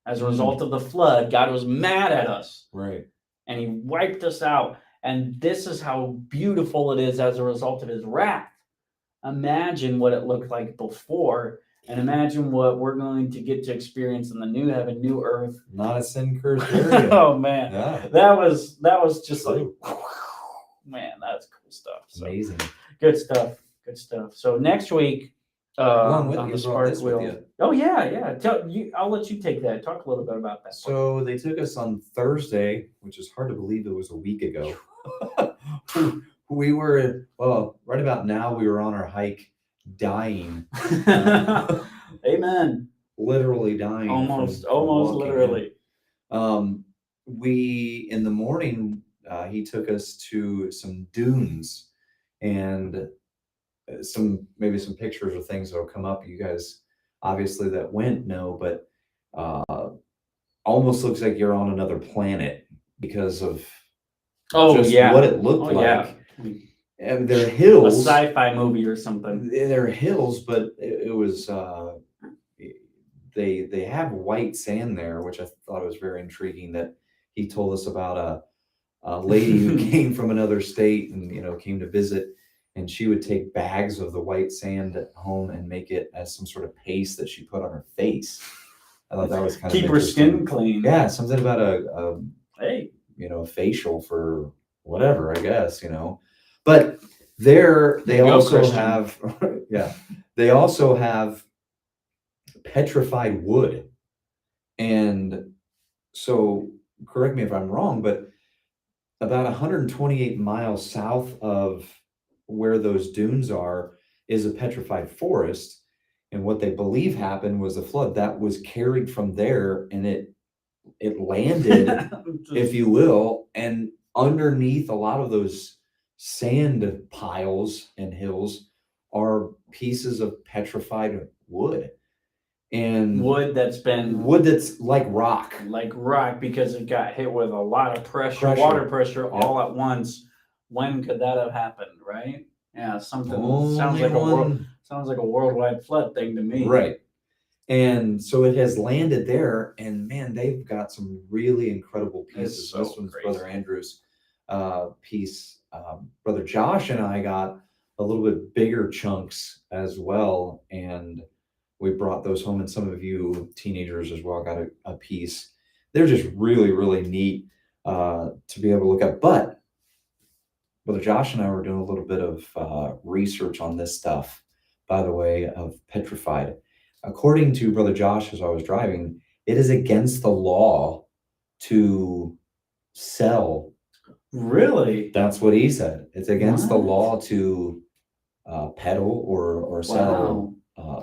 As a result of the flood, God was mad at us.
Right.
And he wiped us out. And this is how beautiful it is as a result of his wrath. Imagine what it looked like before, and imagine what we're going to get to experience in the new heaven, new earth.
Not a sin cursed area.
Oh man,
Yeah.
that was just
True.
like, man, that's cool stuff. So,
Amazing.
good stuff. Good stuff. So next week,
Along with
on
you,
the
brought
spark
this with
wheel.
you.
Oh yeah. I'll let you take that. Talk a little bit about that.
So they took us on Thursday, which is hard to believe it was a week ago. We were, well, right about now, we were on our hike dying,
Amen.
literally dying.
Almost
from walking.
literally.
We, in the morning, he took us to some dunes and maybe some pictures or things that'll come up. You guys, obviously, that went know, but almost looks like you're on another planet because of just what it looked like.
Yeah.
And they're
A
hills.
sci-fi movie or something.
They're hills, but it was they have white sand there, which I thought was very intriguing. That he told us about a lady who came from another state and came to visit, and she would take bags of the white sand at home and make it as some sort of paste that she put on her face. I thought that was kind of
keep her skin clean.
Yeah, something about a
Hey,
facial for whatever, I guess, But they also
Christian.
have they also have petrified wood. And so correct me if I'm wrong, but about 128 miles south of where those dunes are is a petrified forest. And what they believe happened was a flood that was carried from there, and it landed, if you will, and underneath a lot of those sand piles and hills are pieces of petrified wood. And
wood that's
like rock.
Like rock because it got hit with a lot of water pressure all at once. When could that have happened, right? Yeah, something sounds like a worldwide flood thing to me.
Right. And so it has landed there, and man, they've got some really incredible pieces.
So
this one's
crazy.
Brother Andrew's piece. Brother Josh and I got a little bit bigger chunks as well, and we brought those home, and some of you teenagers as well got a piece. They're just really, really neat to be able to look at. But Brother Josh and I were doing a little bit of research on this stuff, by the way, of petrified. According to Brother Josh, as I was driving, it is against the law to sell.
Really?
That's what he said. It's against the law to peddle or sell.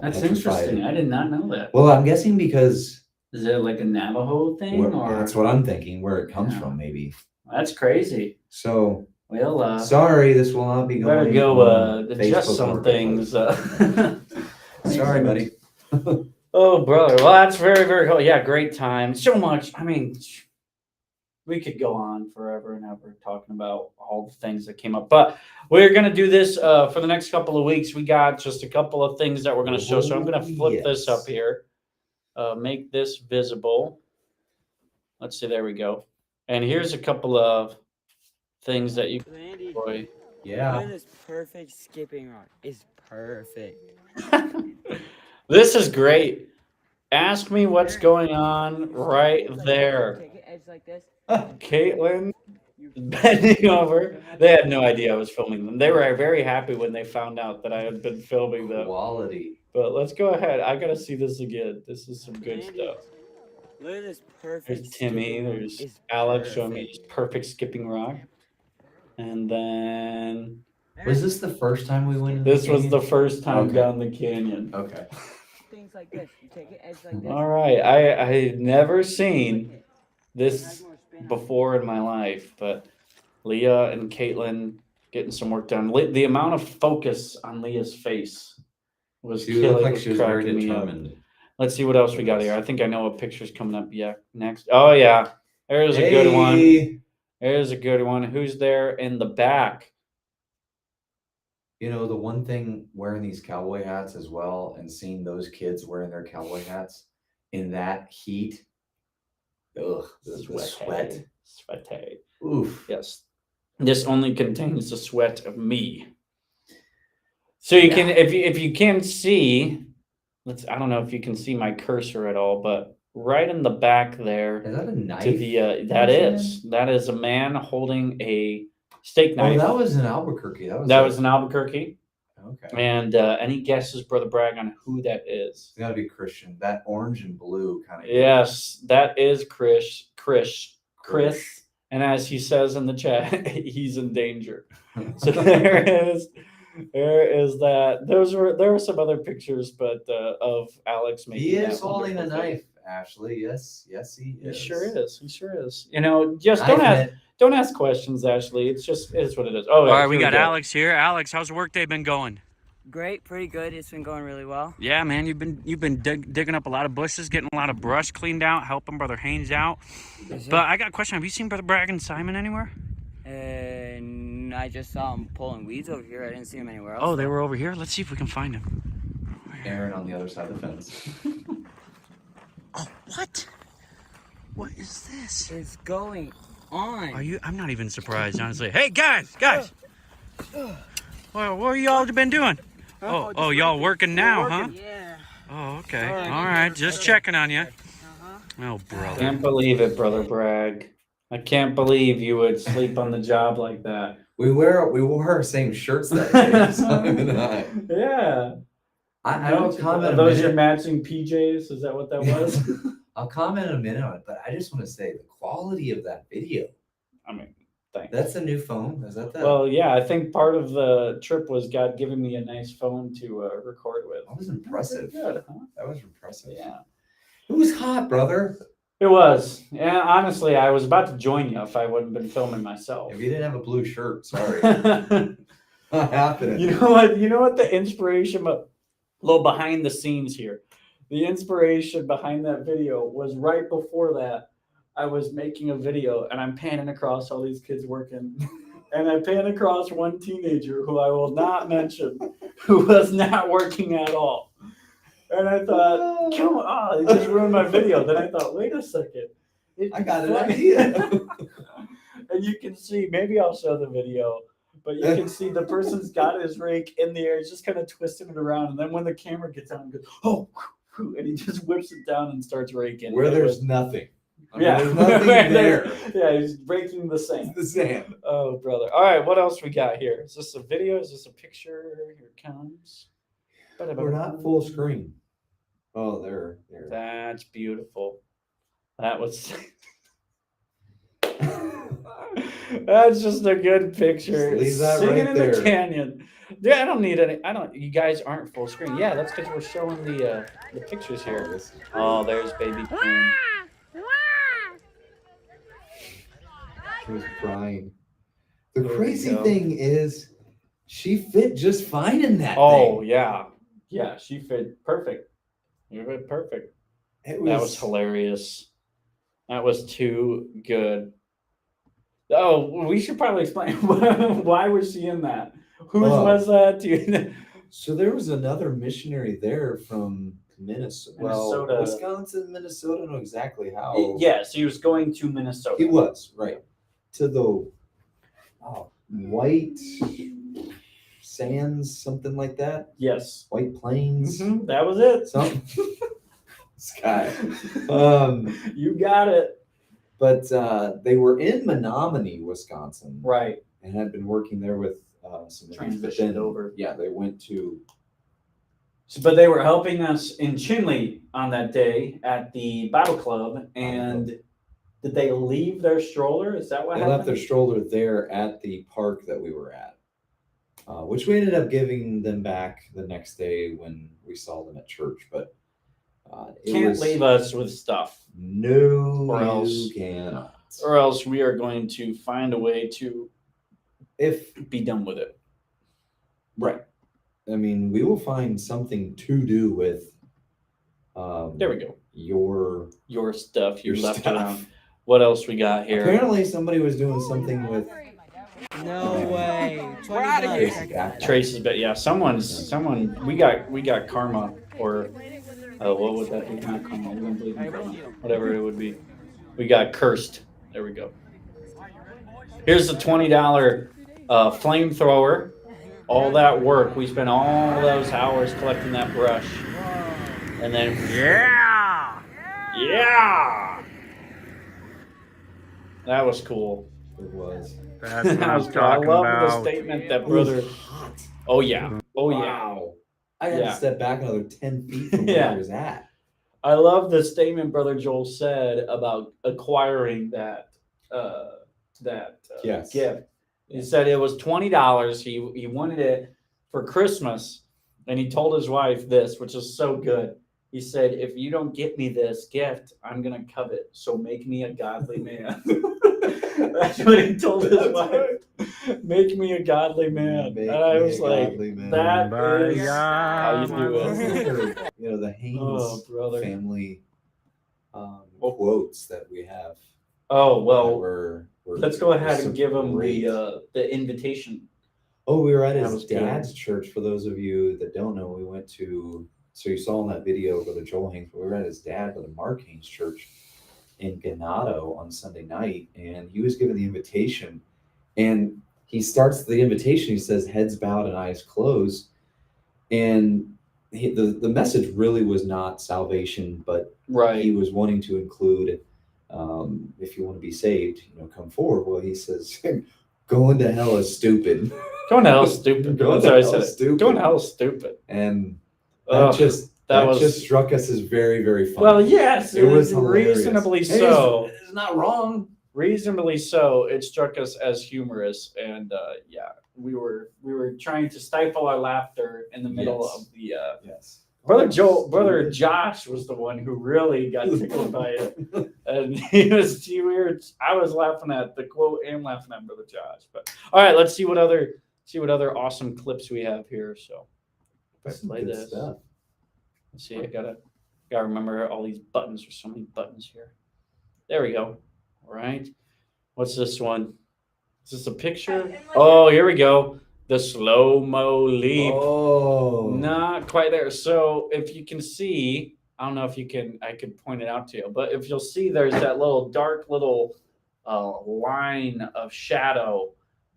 That's
petrified.
interesting. I did not know that.
Well, I'm guessing because
is it like a Navajo thing, or
that's what I'm thinking. Where it comes from, maybe.
That's crazy.
So,
well,
sorry, this will not be going.
Better go adjust
Facebook
some things.
Sorry, buddy.
Oh, brother. Well, that's very, very cool. Yeah, great time. So much. I mean, we could go on forever and ever talking about all the things that came up. But we're going to do this for the next couple of weeks. We got just a couple of things that we're going to show. So I'm going to flip this up here. Make this visible. Let's see. There we go. And here's a couple of things that you can enjoy.
Yeah. This perfect skipping rock is perfect.
This is great. Ask me what's going on right there.
Take an edge like this.
Caitlin bending over. They had no idea I was filming them. They were very happy when they found out that I had been filming them.
Quality.
But let's go ahead. I gotta see this again. This is some good stuff.
Look at this perfect.
There's Timmy. There's Alex showing me his perfect skipping rock. And then
was this the first time we went?
This was the first time down the canyon.
Okay.
Things like this. You take an edge like this.
All right. I had never seen this before in my life, but Leah and Caitlin getting some work done. The amount of focus on Leah's face was
She looked
killing.
like she was very determined.
Let's see what else we got here. I think I know what picture's coming up. Yeah, next. Oh yeah, there's a good one.
Hey,
There's a good one. Who's there in the back?
you know, the one thing wearing these cowboy hats as well and seeing those kids wearing their cowboy hats in that heat. Ugh, the sweat.
Sweaty.
Oof.
Yes. This only contains the sweat of me. So you can,
Yeah.
if you can see, I don't know if you can see my cursor at all, but right in the back there
Is that a knife?
to the that is a man holding a steak
Oh,
knife.
that was in Albuquerque.
That was in Albuquerque.
Okay.
And any guesses, Brother Bragg, on who that is?
It's got to be Christian. That orange and blue kind of.
Yes, that is Chris. And as he says in the chat, he's in danger. So there is that. There were some other pictures, but of Alex making.
He is
that
holding a
wonderful
knife, Ashley. Yes, he is.
He sure is. He sure is. You know, just don't ask questions, Ashley. It's what it is. Oh,
All right, we
here
got
go.
Alex here. Alex, how's the workday been going?
Great, pretty good. It's been going really well.
Yeah, man, you've been digging up a lot of bushes, getting a lot of brush cleaned out, helping Brother Haynes out. But I got a question. Have you seen Brother Bragg and Simon anywhere?
I just saw him pulling weeds over here. I didn't see him anywhere else.
Oh, they were over here. Let's see if we can find him.
Aaron on the other side of the fence.
Oh, what? What is this?
It's going on.
Are you? I'm not even surprised, honestly. Hey, guys! Well, what have y'all been doing? Oh, y'all working now, huh?
Yeah.
Oh, okay. All right, just checking on you. Oh, brother.
Can't believe it, Brother Bragg. I can't believe you would sleep on the job like that.
We wore our same shirts that day, Simon and I.
Yeah.
I don't comment.
Are those your matching PJs? Is that what that was?
I'll comment in a minute on it, but I just want to say the quality of that video.
I mean, thanks.
That's a new phone. Is that the?
Well, yeah, I think part of the trip was God giving me a nice phone to record with.
That was impressive.
Good, huh?
That was impressive.
Yeah.
It was hot, brother.
It was. Yeah, honestly, I was about to join you if I wouldn't been filming myself.
If you didn't have a blue shirt, sorry.
You
Not happening.
know what? You know what the inspiration, a little behind the scenes here. The inspiration behind that video was right before that. I was making a video and I'm panning across all these kids working. And I pan across one teenager who I will not mention, who was not working at all. And I thought, come on, it just ruined my video. Then I thought, wait a second.
I got an idea.
And you can see, maybe I'll show the video, but you can see the person's got his rake in the air. He's just kind of twisting it around. And then when the camera gets on, he goes, oh, and he just whips it down and starts raking.
Where there's nothing. I mean,
Yeah.
there's nothing there.
Yeah, he's breaking the sand.
It's the sand.
Oh, brother. All right, what else we got here? Is this a video? Is this a picture? Here it comes.
We're not full screen. Oh, there.
That's beautiful. That was. That's just a good picture.
Just leave that
Singing
right
in
there.
the canyon. Yeah, I don't need any. You guys aren't full screen. Yeah, that's because we're showing the pictures here. Oh, there's baby Queen.
She was crying. The
There we
crazy
go.
thing is, she fit just fine in that
Oh
thing.
yeah, she fit perfect. You fit perfect.
That
was hilarious. That was too good. Oh, we should probably explain why was she in that? Whose
Oh.
was that?
So there was another missionary there from Minnesota.
Minnesota.
Well, Wisconsin, Minnesota. I don't know exactly how.
Yes, he was going to Minnesota.
He was, right. To the White Sands, something like that.
Yes.
White Plains.
Mhm, that was it.
Something. Sky.
You got it.
But they were in Menominee, Wisconsin.
Right.
And had been working there with some
Transitioned
but then,
over.
Yeah, they went to.
But they were helping us in Chinle on that day at the Bible Club. And did they leave their stroller? Is that what
They
happened?
left their stroller there at the park that we were at, which we ended up giving them back the next day when we saw them at church. But
Can't leave us with stuff.
No,
Or
you
else-
cannot.
Or else we are going to find a way to
If
be done with it.
right, I mean, we will find something to do with
There we go.
Your
stuff you
your
left
stuff.
around. What else we got here?
Apparently, somebody was doing something with
No way.
We're outta here.
Tracy's backpack.
Trace's, but yeah, someone. We got karma, or what would that be? Not karma. We don't believe in karma. Whatever it would be. We got cursed. There we go. Here's the $20 flamethrower. All that work. We spent all those hours collecting that brush. And then, yeah! That was cool.
It was.
That's what
That
I'm
was cool. I
talking
love the
about.
statement that brother. Oh, yeah. Oh, yeah.
Wow. I had
Yeah.
to step back another 10 feet from where
Yeah.
I was at.
I love the statement Brother Joel said about acquiring that
Yes.
gift. He said it was $20. He wanted it for Christmas, and he told his wife this, which is so good. He said, "If you don't get me this gift, I'm gonna covet. So make me a godly man." That's what he told his wife. Make me a godly man.
Make
And I
me
was
a
like,
godly man.
that is
Yeah.
how you do it.
You know, the Haynes
Oh, brother.
family
Oh.
quotes that we have.
Oh,
that
well,
were
let's go ahead
so
and give him
great.
the invitation.
Oh, we were at
That
his
was good.
dad's church. For those of you that don't know, we went to. So you saw in that video Brother Joel Haynes, but we were at his dad, Brother Mark Haynes' church in Ganado on Sunday night, and he was given the invitation. And he starts the invitation. He says, "Heads bowed and eyes closed." And the message really was not salvation, but he
Right.
was wanting to include, if you want to be saved, come forward. Well, he says, "Going to hell is stupid."
Going to hell is stupid.
Going
That's
to
how I
hell
said
is
it.
stupid.
Going to hell is stupid.
And
Ugh,
that
was
just struck us as very, very funny.
well, yes,
it was hilarious.
reasonably
And
so.
It's not wrong.
Reasonably so. It struck us as humorous, and yeah, we were trying to stifle our laughter in the middle
Yes.
of the.
Yes.
Brother Josh was the one who really got tickled by it, and I was laughing at the quote and laughing at Brother Josh. But all right, let's see what other awesome clips we have here. So if I play
Good
this,
stuff.
let's see. I gotta remember all these buttons. There's so many buttons here. There we go. All right, what's this one? Is this a picture? Oh, here we go. The slow-mo leap.
Oh.
Not quite there. So if you can see, I don't know if I could point it out to you, but if you'll see, there's that little dark little line of shadow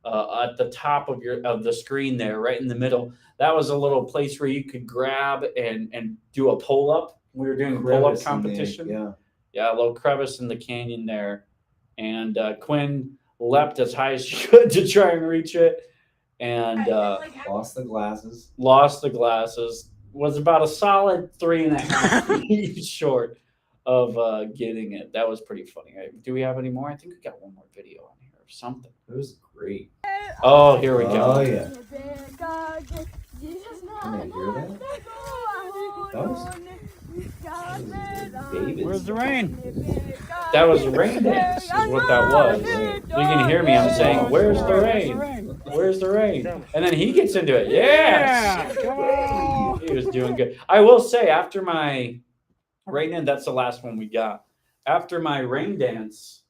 at the top of the screen there, right in the middle. That was a little place where you could grab and do a pull-up. We were doing a pull-up
Crevice in the-
competition.
Yeah.
Yeah, a little crevice in the canyon there. And Quinn leapt as high as she could to try and reach it. And
Lost the glasses.
lost the glasses, was about a solid 3.5 feet short of getting it. That was pretty funny. Do we have any more? I think we got one more video on here or something.
It was great.
Oh, here we go.
Oh yeah. Can you hear that? That was David.
Where's the rain?
That was rain dance, is what that was. You can hear me. I'm saying, "Where's the rain? Where's the rain?" And then he gets into it. Yes.
Come on.
He was doing good. I will say, after my rain dance, that's the last one we got. After my rain dance,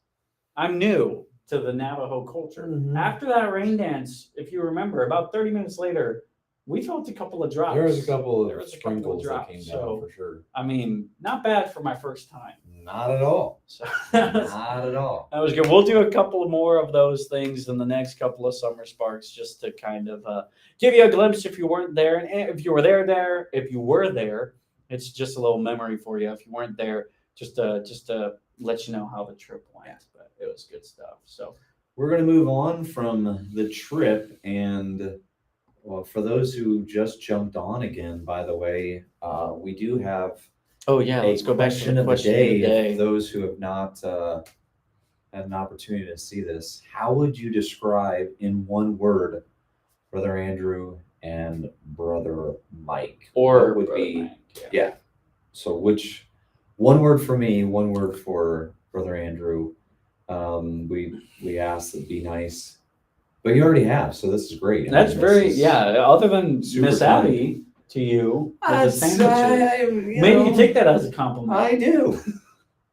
I'm new to the Navajo culture.
Mhm.
After that rain dance, if you remember, about 30 minutes later, we felt a couple of drops.
There was a couple
There
of
was a couple of
sprinkles that
drops,
came down
so-
for sure.
I mean, not bad for my first time.
Not at all.
So that was,
Not at all.
that was good. We'll do a couple more of those things in the next couple of Summer Sparks, just to kind of give you a glimpse if you weren't there. And if you were there, it's just a little memory for you. If you weren't there, just to let you know how the trip went. But it was good stuff. So
We're going to move on from the trip, and well, for those who just jumped on again, by the way, we do have
oh yeah, let's go back to
question
the
of the
question
day.
of the day.
If those who have not had an opportunity to see this, how would you describe in one word Brother Andrew and Brother Mike?
Or
What would
Brother
be
Mike,
yeah. So which one word for me, one word for Brother Andrew. We asked that be nice, but you already have, so this is great. I
That's
mean,
very
this is
Other than
super
Miss
kind.
Abby to you with the
That's-
sandwiches.
you
Maybe you
know,
take that as a compliment.
I do.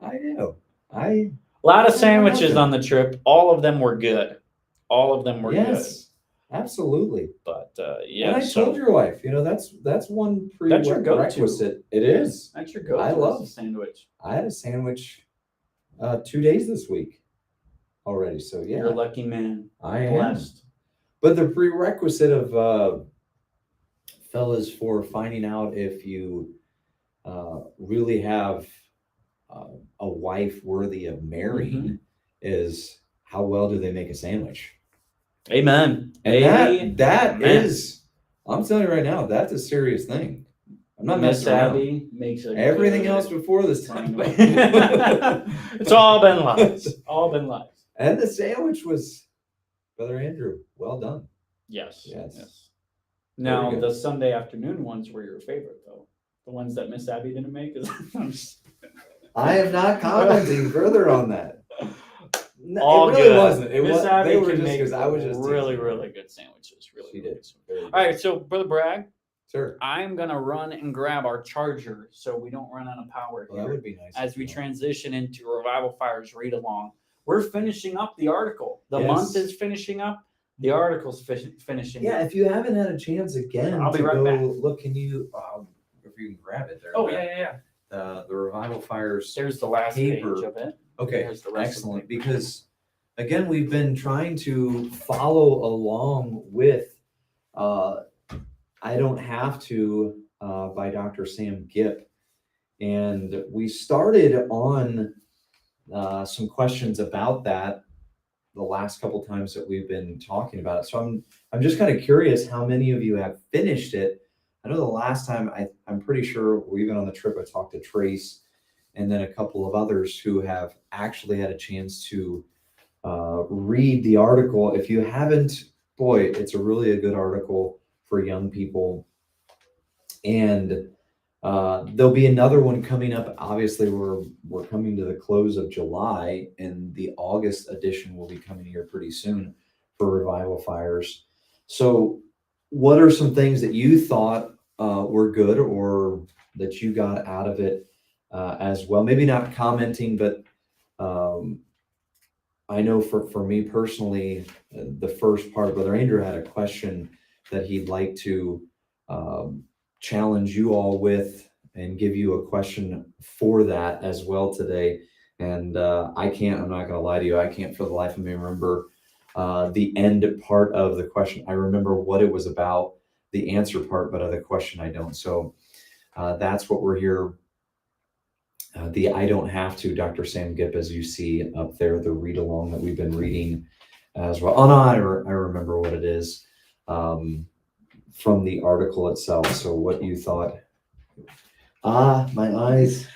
I do.
A lot of
I
sandwiches
imagine.
on the trip. All of them were good. All of them were good.
Yes, absolutely.
But
And I told your wife, that's one
That's your go-to.
prerequisite. It is.
that's your go-to.
I
is
love-
a sandwich.
I had a sandwich 2 days this week already. So yeah,
You're a lucky man.
I am.
Blessed.
But the prerequisite of fellas for finding out if you really have a wife worthy of marrying is how well do they make a sandwich?
Amen.
And that
Amen.
is, I'm telling you right now, that's a serious thing. I'm not
Miss
messing around.
Abby makes a
Everything
good
else before this time.
it's all been lies. All been lies.
And the sandwich was, Brother Andrew, well done.
Yes.
Yes.
Now
Very good.
the Sunday afternoon ones were your favorite though. The ones that Miss Abby didn't make is
I am not commenting further on that. No,
all
it really
good.
wasn't. It
Miss
was.
Abby
They were
can
just
make
because I was just
really,
teasing her.
really good sandwiches. Really,
She
really
did.
good.
Very good.
All right, so Brother Bragg,
Sure.
I'm gonna run and grab our charger so we don't run out of power
Well, that
here
would be nice.
as we transition into Revival Fire's read along. We're finishing up the article. The
Yes.
month is finishing up. The article's finishing
Yeah,
up.
if you haven't had a chance again
I'll be
to
right
go
back.
look, can you if you can grab it there?
Oh yeah.
The Revival Fires.
There's the last
Paper.
page of it.
Okay,
There's the rest of
excellent.
it.
Because again, we've been trying to follow along with I Don't Have to by Dr. Sam Gipp. And we started on some questions about that the last couple times that we've been talking about it. So I'm just kind of curious how many of you have finished it. I know the last time I'm pretty sure we even on the trip I talked to Trace and then a couple of others who have actually had a chance to read the article. If you haven't, boy, it's a good article for young people. And there'll be another one coming up. Obviously, we're coming to the close of July, and the August edition will be coming here pretty soon for Revival Fires. So, what are some things that you thought were good or that you got out of it as well? Maybe not commenting, but I know for me personally, the first part, Brother Andrew had a question that he'd like to challenge you all with and give you a question for that as well today. And I'm not going to lie to you, I can't for the life of me remember the end part of the question. I remember what it was about, the answer part, but of the question I don't. So that's what we're here. The I Don't Have to, Dr. Sam Gipp, as you see up there, the read along that we've been reading as well. Oh no, I remember what it is from the article itself. So what you thought? My eyes.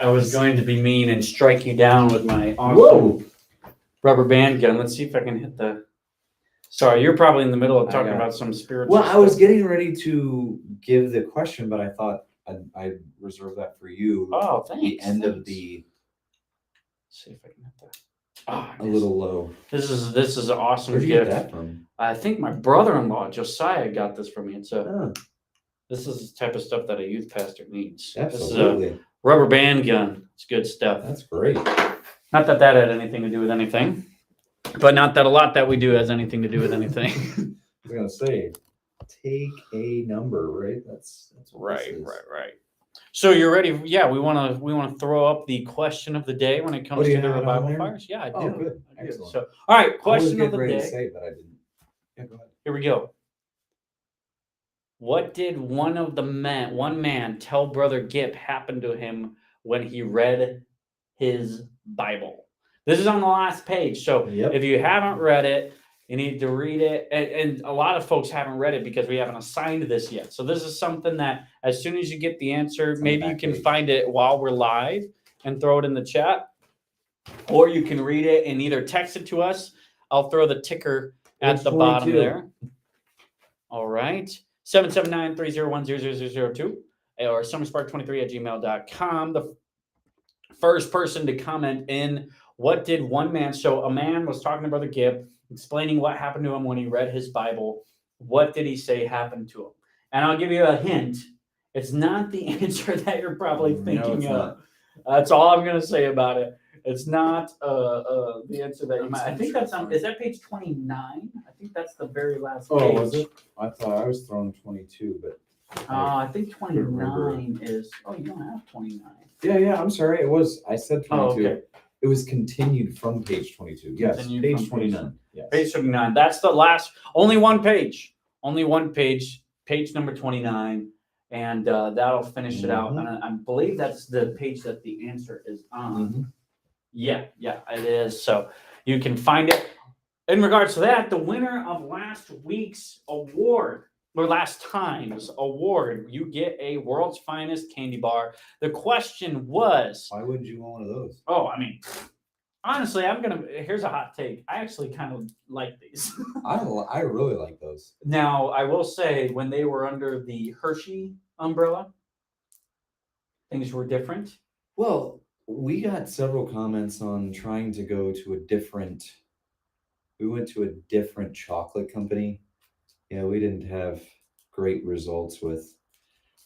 I was going to be mean and strike you down with my awesome
Whoa.
rubber band gun. Let's see if I can hit the. Sorry, you're probably in the middle of
I
talking
got it.
about some spiritual.
Well, I was
stuff.
getting ready to give the question, but I thought I reserve that for you.
Oh,
at
thanks.
the end of
thanks.
the
Let's see if I can hit that. Ah,
a little low.
This is an awesome
Where'd you get
gift.
that from?
I think my brother-in-law Josiah got this for me. It's a.
Oh,
This is the type of stuff that a youth pastor needs. This is a
absolutely.
rubber band gun. It's good stuff.
That's great.
Not that that had anything to do with anything, but not that a lot that we do has anything to do with anything.
I was gonna say, take a number, right? That's what this is.
Right. So you're ready? Yeah, we want to throw up the question of the day when it comes
do you
to the
have it on
revival
there?
fires. Yeah, I do.
Oh, good.
I do.
Excellent.
So, all right,
I was
question of
getting
the
ready to
day.
say, but I didn't. Yeah, go ahead.
Here we go. What did one man tell Brother Gipp happened to him when he read his Bible? This is on the last page. So
Yep.
if you haven't read it, you need to read it. And a lot of folks haven't read it because we haven't assigned this yet. So this is something that as soon as you get the answer,
It's on the
maybe you
back
can
page.
find it while we're live and throw it in the chat. Or you can read it and either text it to us. I'll throw the ticker at
Page
the bottom
22.
there. All right. 779-301-0002 or summerspark23@gmail.com. The first person to comment in, what did one man, so a man was talking to Brother Gibb, explaining what happened to him when he read his Bible. What did he say happened to him? And I'll give you a hint. It's not the answer that you're probably
No,
thinking
it's
of.
not.
That's all I'm gonna say about it. It's not the answer that you
I'm
might. I
so
think
sure
that's
it's
on.
not.
Is that page 29? I think that's the very last
Oh,
page.
was it? I thought I was throwing 22, but
I think
remember.
29 is. Oh, you don't have 29.
yeah, I'm sorry. It was. I said 22.
Oh, okay.
It was continued from page 22. Yes,
Continued
page
from page-
29. Yes.
Page 29. That's the last. Only one page. Only one page. Page number 29. And that'll finish it out.
Mhm.
And I believe that's the page that the answer is on.
Mhm.
Yeah, it is. So you can find it. In regards to that, the winner of last week's award, or last time's award, you get a world's finest candy bar. The question was,
Why wouldn't you want one of those?
I mean, honestly, here's a hot take. I actually kind of like these.
I really like those.
Now, I will say, when they were under the Hershey umbrella, things were different.
Well, we got several comments on trying to go to a different. We went to a different chocolate company. Yeah, we didn't have great results with.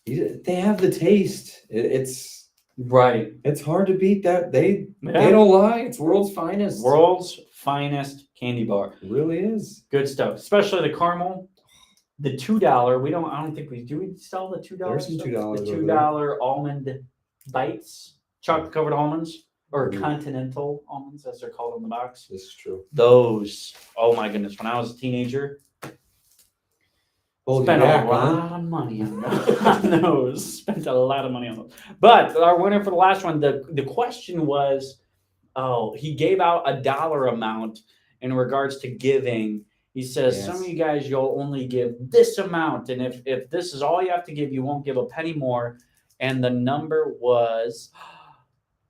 They have the taste. It's
Right.
hard to beat that. They
Yeah.
don't lie. It's world's finest.
World's finest candy bar.
It really is.
Good stuff. Especially the caramel. The $2. I don't think we sell the $2.
There's some $2
The
over
$2 almond bites, chocolate covered almonds, or
Ooh.
continental almonds as they're called on the box.
This is true.
Those, oh my goodness, when I was a teenager,
Hold
spent
you
a
back, huh?
lot of money on those. Spent a lot of money on those. But our winner for the last one, the question was, he gave out a dollar amount in regards to giving. He says, some of
Yes.
you guys, you'll only give this amount. And if this is all you have to give, you won't give a penny more. And the number was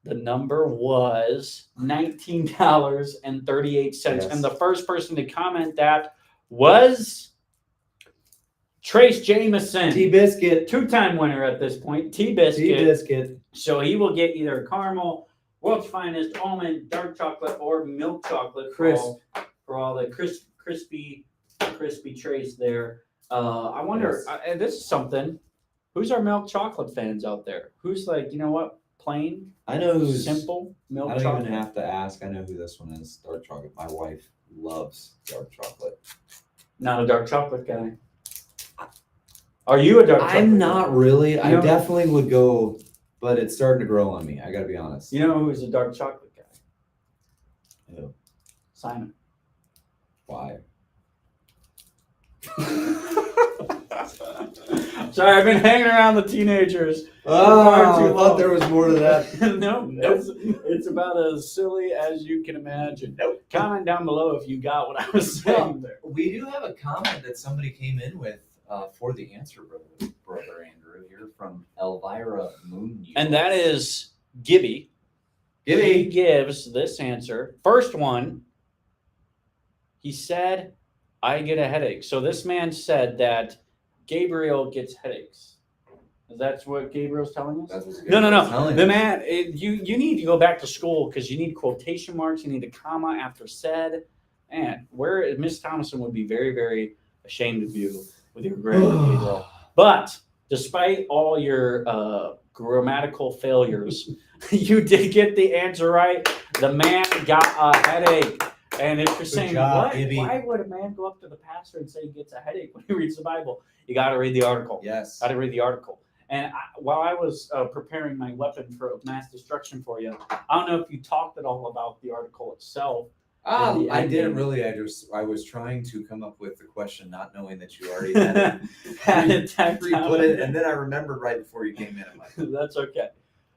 $19.38.
Yes.
And the first person to comment that was Trace Jameson.
T-Biscuit.
Two-time winner at this point. T-Biscuit.
T-Biscuit.
So he will get either caramel, world's finest, almond, dark chocolate, or milk chocolate
Crisp.
for all the crispy Trace there. I wonder,
Yes.
and this is something. Who's our milk chocolate fans out there? Who's like, you know what, plain,
I know who's
simple milk
I don't
chocolate?
even have to ask. I know who this one is. Dark chocolate. My wife loves dark chocolate.
Not a dark chocolate guy. Are you a dark chocolate
I'm
guy?
not really. I
know-
definitely would go, but it's starting to grow on me. I gotta be honest.
You know who's a dark chocolate guy?
Who?
Simon.
Why?
Sorry, I've been hanging around the teenagers.
Oh,
far
I
too
thought
long.
there was more to that.
No,
Nope.
it's about as silly as you can imagine.
Nope.
Comment down below if you got what I was saying there.
We do have a comment that somebody came in with for the answer, brother Andrew, here from Elvira Moon.
And that is Gibby. He
Gibby.
gives this answer. First one, he said, I get a headache. So this man said that Gabriel gets headaches. That's what Gabriel's telling us?
That's what's
No.
telling
The
us.
man, you need to go back to school because you need quotation marks. You need a comma after said. And where Miss Thomason would be very, very ashamed of you with your grammar, Gabriel. But despite all your grammatical failures, you did get the answer right. The man got a headache. And if you're saying,
job, Gibby.
why would a man go up to the pastor and say he gets a headache when he reads the Bible? You got to read the article.
Yes.
Got to read the article. And while I was preparing my weapon for mass destruction for you, I don't know if you talked at all about the article itself. the
I
ending.
didn't really. I was trying to come up with the question, not knowing that you already had it.
Had it tacked
Put
out.
it, and then I remembered right before you came in. I'm like,
That's okay.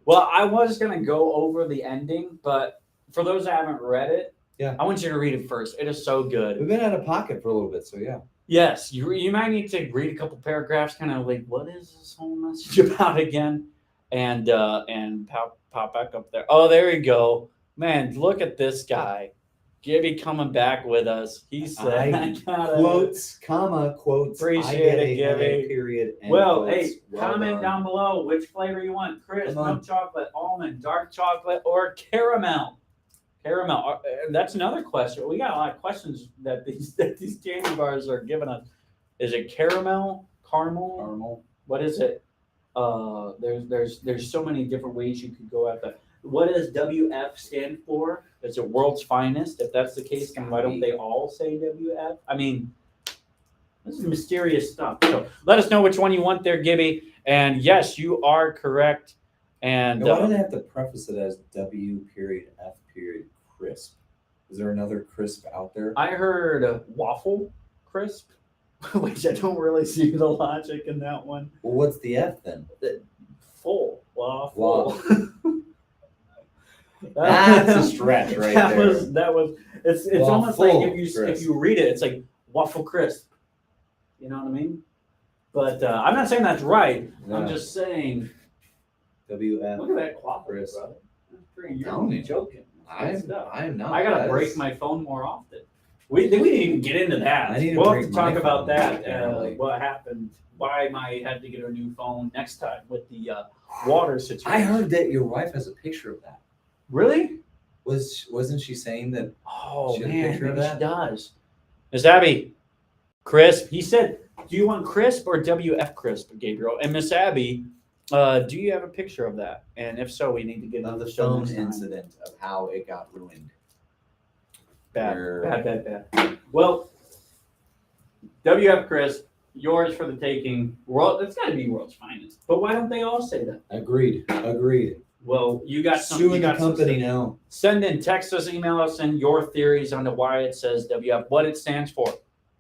Well, I was going to go over the ending, but for those that haven't read it,
Yeah.
I want you to read it first. It is so good.
we've been out of pocket for a little bit, so yeah.
Yes, you might need to read a couple paragraphs, kind of like, what is this whole message about again? And pop back up there. Oh, there you go. Man, look at this guy. Gibby coming back with us. He said,
I
gotta-
Quotes, comma, quotes.
Appreciate
I get
it,
a
Gibby.
headache, period. End
Well,
quotes.
hey,
Well
comment
done.
down below which flavor you want. Crisp,
Come on.
milk chocolate, almond, dark chocolate, or caramel. Caramel. That's another question. We got a lot of questions that these candy bars are giving us. Is it caramel, caramel. What is it? There's so many different ways you could go at that. What does WF stand for? Is it world's finest? If that's the case, then why don't they all say WF? I mean, this is mysterious stuff. So let us know which one you want there, Gibby. And yes, you are correct. And
Why do they have to preface it as W.F. crisp? Is there another crisp out there?
I heard waffle crisp, which I don't really see the logic in that one.
Well, what's the F then?
Full waffle.
That's a stretch right
that
there.
That was. It's almost like
Waffle
if
crisp.
you read it, it's like waffle crisp. You know what I mean? But I'm not saying that's right.
No.
I'm just saying.
W.F.
Look at that quaffle,
crisp.
brother. That's pretty. You're
Telling
only
you.
joking. That's good stuff.
I'm not.
I gotta
guys.
break my phone more often. We didn't even get into that.
I need to
We'll have
break
to talk
my
about
phone,
that.
apparently.
What happened? Why I had to get a new phone next time with the water situation.
I heard that your wife has a picture of that.
Really?
Wasn't she saying that?
Oh
She had a
man,
picture of
maybe she
that?
does. Miss Abby, crisp. He said, "Do you want crisp or WF crisp, Gabriel?" And Miss Abby, do you have a picture of that? And if so, we need to get
Of
on
the
the show
phone
next time.
incident of how it got ruined.
Bad. Well, WF crisp, yours for the taking. World, it's got to be world's finest. But why don't they all say that?
Agreed.
Well, you got some.
Suing
You
the
got some
company
stuff.
now.
Send in, text us, email us in your theories on why it says WF, what it stands for.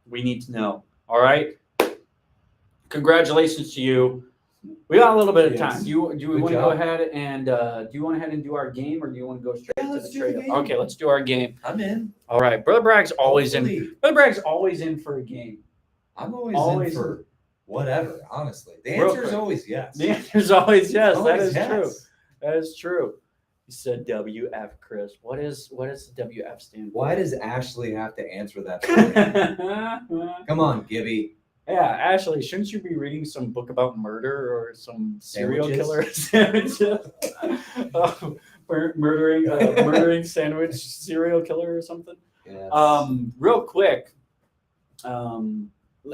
We need to know. All right. Congratulations to you. We got a little bit of time.
Yes.
Do we
Good
want to go
job.
ahead and do our game, or do you want to go straight to
let's
the
do
trade
the
up?
game.
Okay, let's do our game.
I'm in.
All right, Brother Bragg's always in.
Hopefully.
Brother Bragg's always in for a game.
I'm always
Always
in for whatever. Honestly, the
Real
answer is
quick.
always yes.
The answer's always yes.
Always
That is
yes.
true. That is true. You said WF, Chris. What does the WF stand for?
Why does Ashley have to answer that? For me? Come on, Gibby.
Yeah, Ashley, shouldn't you be reading some book about murder or some serial
Sandwiches?
killer sandwiches? Murdering sandwich serial killer or something?
Yes.
Real quick.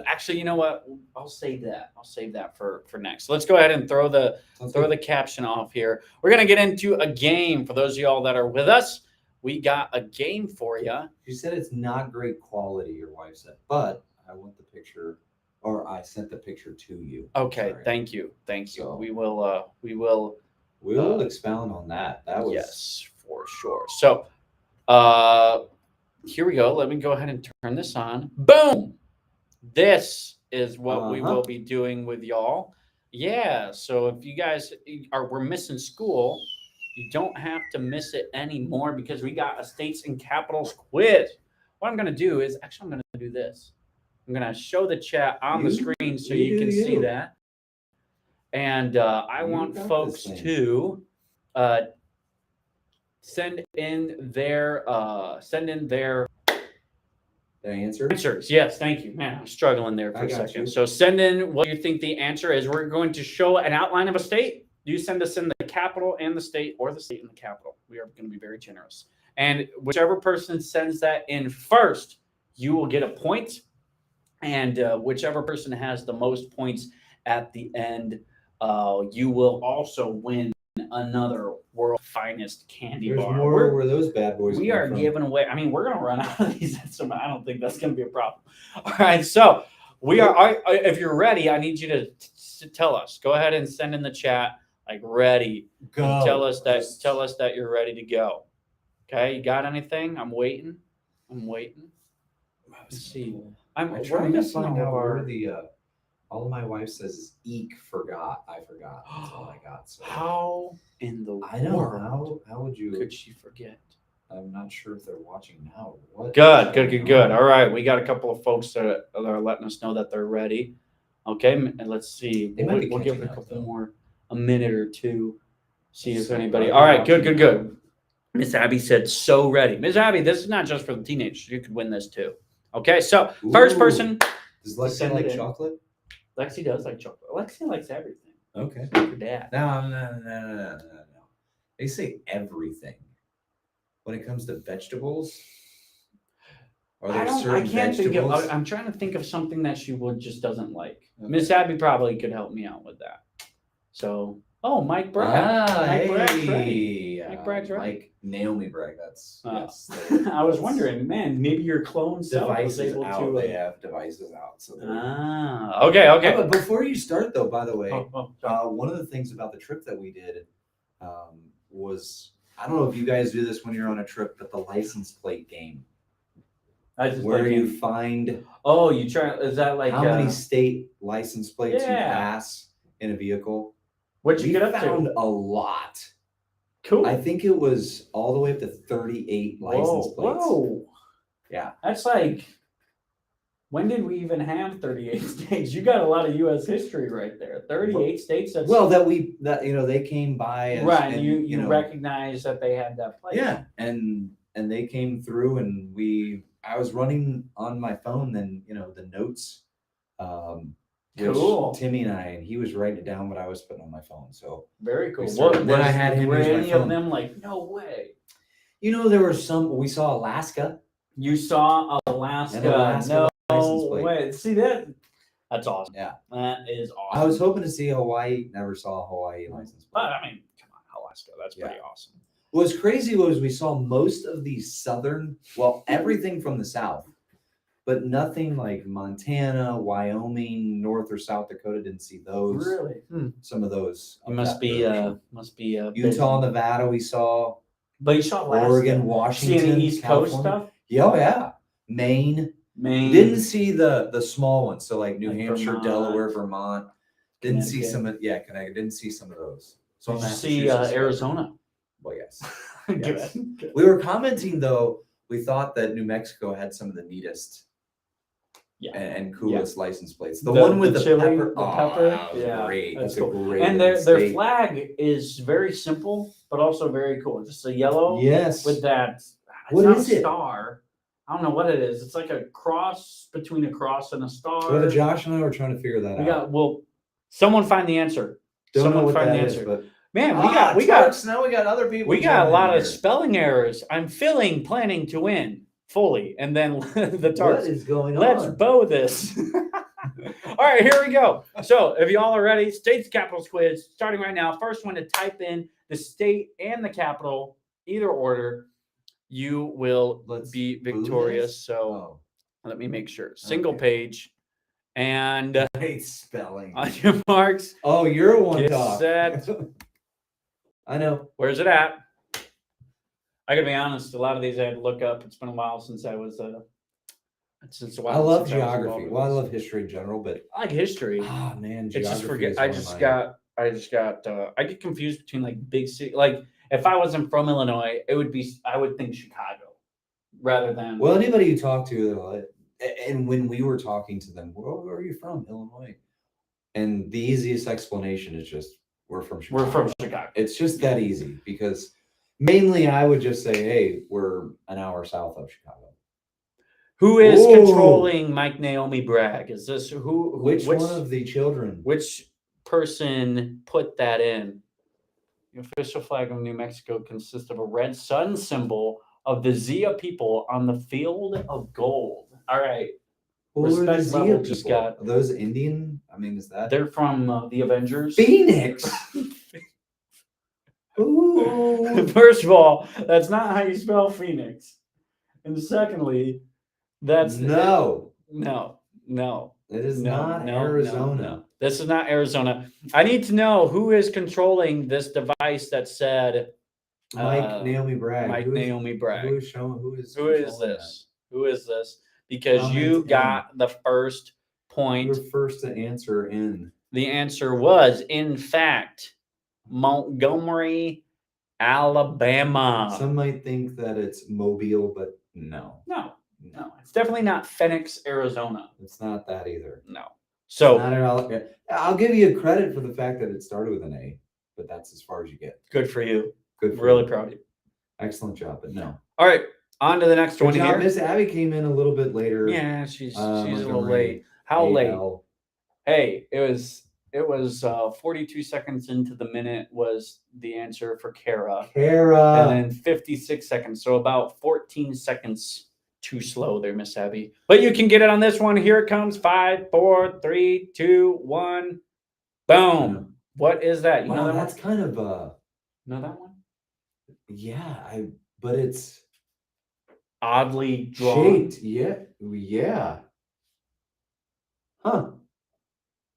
Actually, you know what? I'll save that. I'll save that for next. Let's go ahead and throw the caption off here. We're gonna get into a game for those of y'all that are with us. We got a game for you.
She said it's not great quality. Your wife said, but I want the picture, or I sent the picture to you.
Okay,
Sorry.
thank you.
So-
We will.
We'll expound on that. That was
Yes, for sure. So, here we go. Let me go ahead and turn this on. Boom. This is what we will be doing with y'all. Yeah. So if you guys we're missing school, you don't have to miss it anymore because we got a states and capitals quiz. What I'm going to do is I'm going to do this. I'm going to show the chat on the screen so you can see that. And I want
got
folks
this thing.
to send in their
the answer.
answers. Yes, thank you. Man, I'm struggling there for
I
a
got
second.
you.
So send in what you think the answer is. We're going to show an outline of a state. You send us in the capital and the state, or the state and the capital. We are going to be very generous. And whichever person sends that in first, you will get a point. And whichever person has the most points at the end, you will also win another world's finest candy
There's
bar.
more where those bad boys.
We
come
are
from.
giving away. I mean, we're going to run out of these. I don't think that's going to be a problem. All right. So we are. If you're ready, I need you to tell us. Go ahead and send in the chat like ready.
Go.
And tell us that you're ready to go. Okay. You got anything? I'm waiting. Let's see.
I'm
we're
trying to
missing
find out
all
where
our.
the all my wife says is eek forgot. I forgot. That's all I got. So
How in the
I know
world
how would you?
could she forget?
I'm not sure if they're watching now. What?
Good. All right, we got a couple of folks that are letting us know that they're ready. Okay, and let's see.
They might be
We'll give it a
catching up,
couple
though.
more, a minute or two, see if
So,
anybody.
are
All
they
right, good.
watching?
Miss Abby said, "So ready." Miss Abby, this is not just for the teenagers. You could win this too. Okay, so first
Ooh.
person.
Does Lexi
send
like
it in.
chocolate?
Lexi does like chocolate. Lexi likes everything.
Okay.
Like her dad.
No. They say everything. When it comes to vegetables, Are there
I
certain
can't
vegetables?
think of. I'm trying to think of something that she just doesn't like.
Okay.
Miss Abby probably could help me out with that. So, Mike Bragg. Mike Bragg's right. Mike Bragg's right.
Mike Naomi Bragg. That's yes.
I was wondering, man, maybe your clone self was
Devices
able
out.
to.
They have devices out. So
Okay.
But before you start, though, by the way,
Sorry.
one of the things about the trip that we did was, I don't know if you guys do this when you're on a trip, but the license plate game, where you find
you try. Is that like
how many state license plates you
Yeah.
pass in a vehicle?
What'd you
We
get up
found
to?
a lot.
Cool.
I think it was all the way up to 38 license plates.
Whoa.
Yeah.
That's like, when did we even have 38 states? You got a lot of U.S. history right there. 38 states. That's
Well, they came by as,
right.
and,
you recognize that they had that plate.
yeah, and they came through, and I was running on my phone, then the notes, which
Cool.
Timmy and he was writing it down, but I was putting on my phone. So
Very cool.
then I had him
were
use my
any of
phone.
them like, no way?
There were some. We saw Alaska.
You saw Alaska.
And Alaska license
No
plate.
way. See that? That's awesome.
Yeah.
That is awesome.
I was hoping to see Hawaii. Never saw a Hawaii license plate.
But I mean, come on, Alaska. That's pretty awesome.
What's crazy was we saw most of the everything from the south, but nothing like Montana, Wyoming, North or South Dakota. Didn't see those.
Really?
Some of those.
You must be
Utah,
busy.
Nevada. We saw
But you saw Alaska.
Oregon,
See
Washington,
any East Coast
California.
stuff?
Yeah, oh, yeah. Maine. Didn't see the small ones. So like New
Like
Hampshire,
Vermont,
Delaware, Vermont. Didn't see
Connecticut.
Connecticut. Didn't see some of those. So
Did you see
Massachusetts,
Arizona?
Well, yes.
Good.
We were commenting though. We thought that New Mexico had some of the neatest
Yeah.
and coolest license plates. The
The-
one with
the
the
chili,
pepper.
the
Oh,
pepper,
that was
yeah,
great.
that's
That's a
cool.
great.
And their
state.
flag is very simple, but also very cool. Just a yellow
Yes.
with that. It's
What
not
is
a
it?
star. I don't know what it is. It's like a cross between a cross and a star.
Well, Josh and I were trying to figure that out.
Someone find the answer.
Don't know
Someone
what
find
that
the
is,
answer.
but
Man,
now we got other people.
we got a
joining
lot of
here.
spelling errors. I'm planning to win fully, and then the tarts.
What is going
Let's
on?
bow this. All right, here we go. So, if you all are ready, states capitals quiz starting right now. First one to type in the state and the capital, either order, you will be victorious. So, let me make sure. Single page, and
Great spelling.
on your marks,
Oh, you're a one
get
talk.
set.
I know.
Where's it at? I gotta be honest. A lot of these I had to look up. It's been a while since I was. Since a while.
I love
since was
geography.
involved with
Well, I
this.
love history in general, but
I like history.
ah, man,
It's just
geography
forget.
is
I
one of
just
mine.
got. I get confused between like big city. Like if I wasn't from Illinois, it would be. I would think Chicago, rather than.
Well, anybody you talk to, they're like, and when we were talking to them, where are you from? Illinois. And the easiest explanation is just we're from Chicago.
We're from Chicago.
It's just that easy because mainly I would just say, hey, we're an hour south of Chicago.
Who is
Ooh.
controlling Mike Naomi Bragg? Is this who?
Which one of the children?
Which person put that in? The official flag of New Mexico consists of a red sun symbol of the Zia people on the field of gold. All right.
Who are the
Respect
Zia
level just
people?
got.
Are those Indian? I mean, is that
They're from the Avengers.
Phoenix? Ooh.
First of all, that's not how you spell Phoenix. And secondly, that's
No,
no.
it is
No,
not
no,
Arizona.
no. This is not Arizona. I need to know who is controlling this device that said
Mike Naomi Bragg.
Mike
Who is-
Naomi Bragg.
Who is showing? Who is controlling
this? Who is this? Because
Comment
you
in.
got the first
that?
point.
You're first to answer in.
The answer was, in fact, Montgomery, Alabama.
Some might think that it's Mobile, but no,
No, it's definitely not Phoenix, Arizona.
it's not that either.
No.
It's
So
not I'll give you credit for the fact that it started with an A, but that's as far as you get.
good for you.
Good for
Really
you.
proud of you.
Excellent job, but no.
All right, on to the next
Good
one
job.
here.
Miss Abby came in a little bit later.
Yeah, she's a little
Montgomery,
late. How late?
AL.
Hey, it was 42 seconds into the minute was the answer for Kara,
Kara.
and then 56 seconds, so about 14 seconds too slow there, Miss Abby. But you can get it on this one. Here it comes. 5, 4, 3, 2, 1. Boom. What is that? You know
Wow,
that
that's
one?
kind of
Know that one?
yeah, but it's
Oddly drawn.
shaped. Yeah. Huh.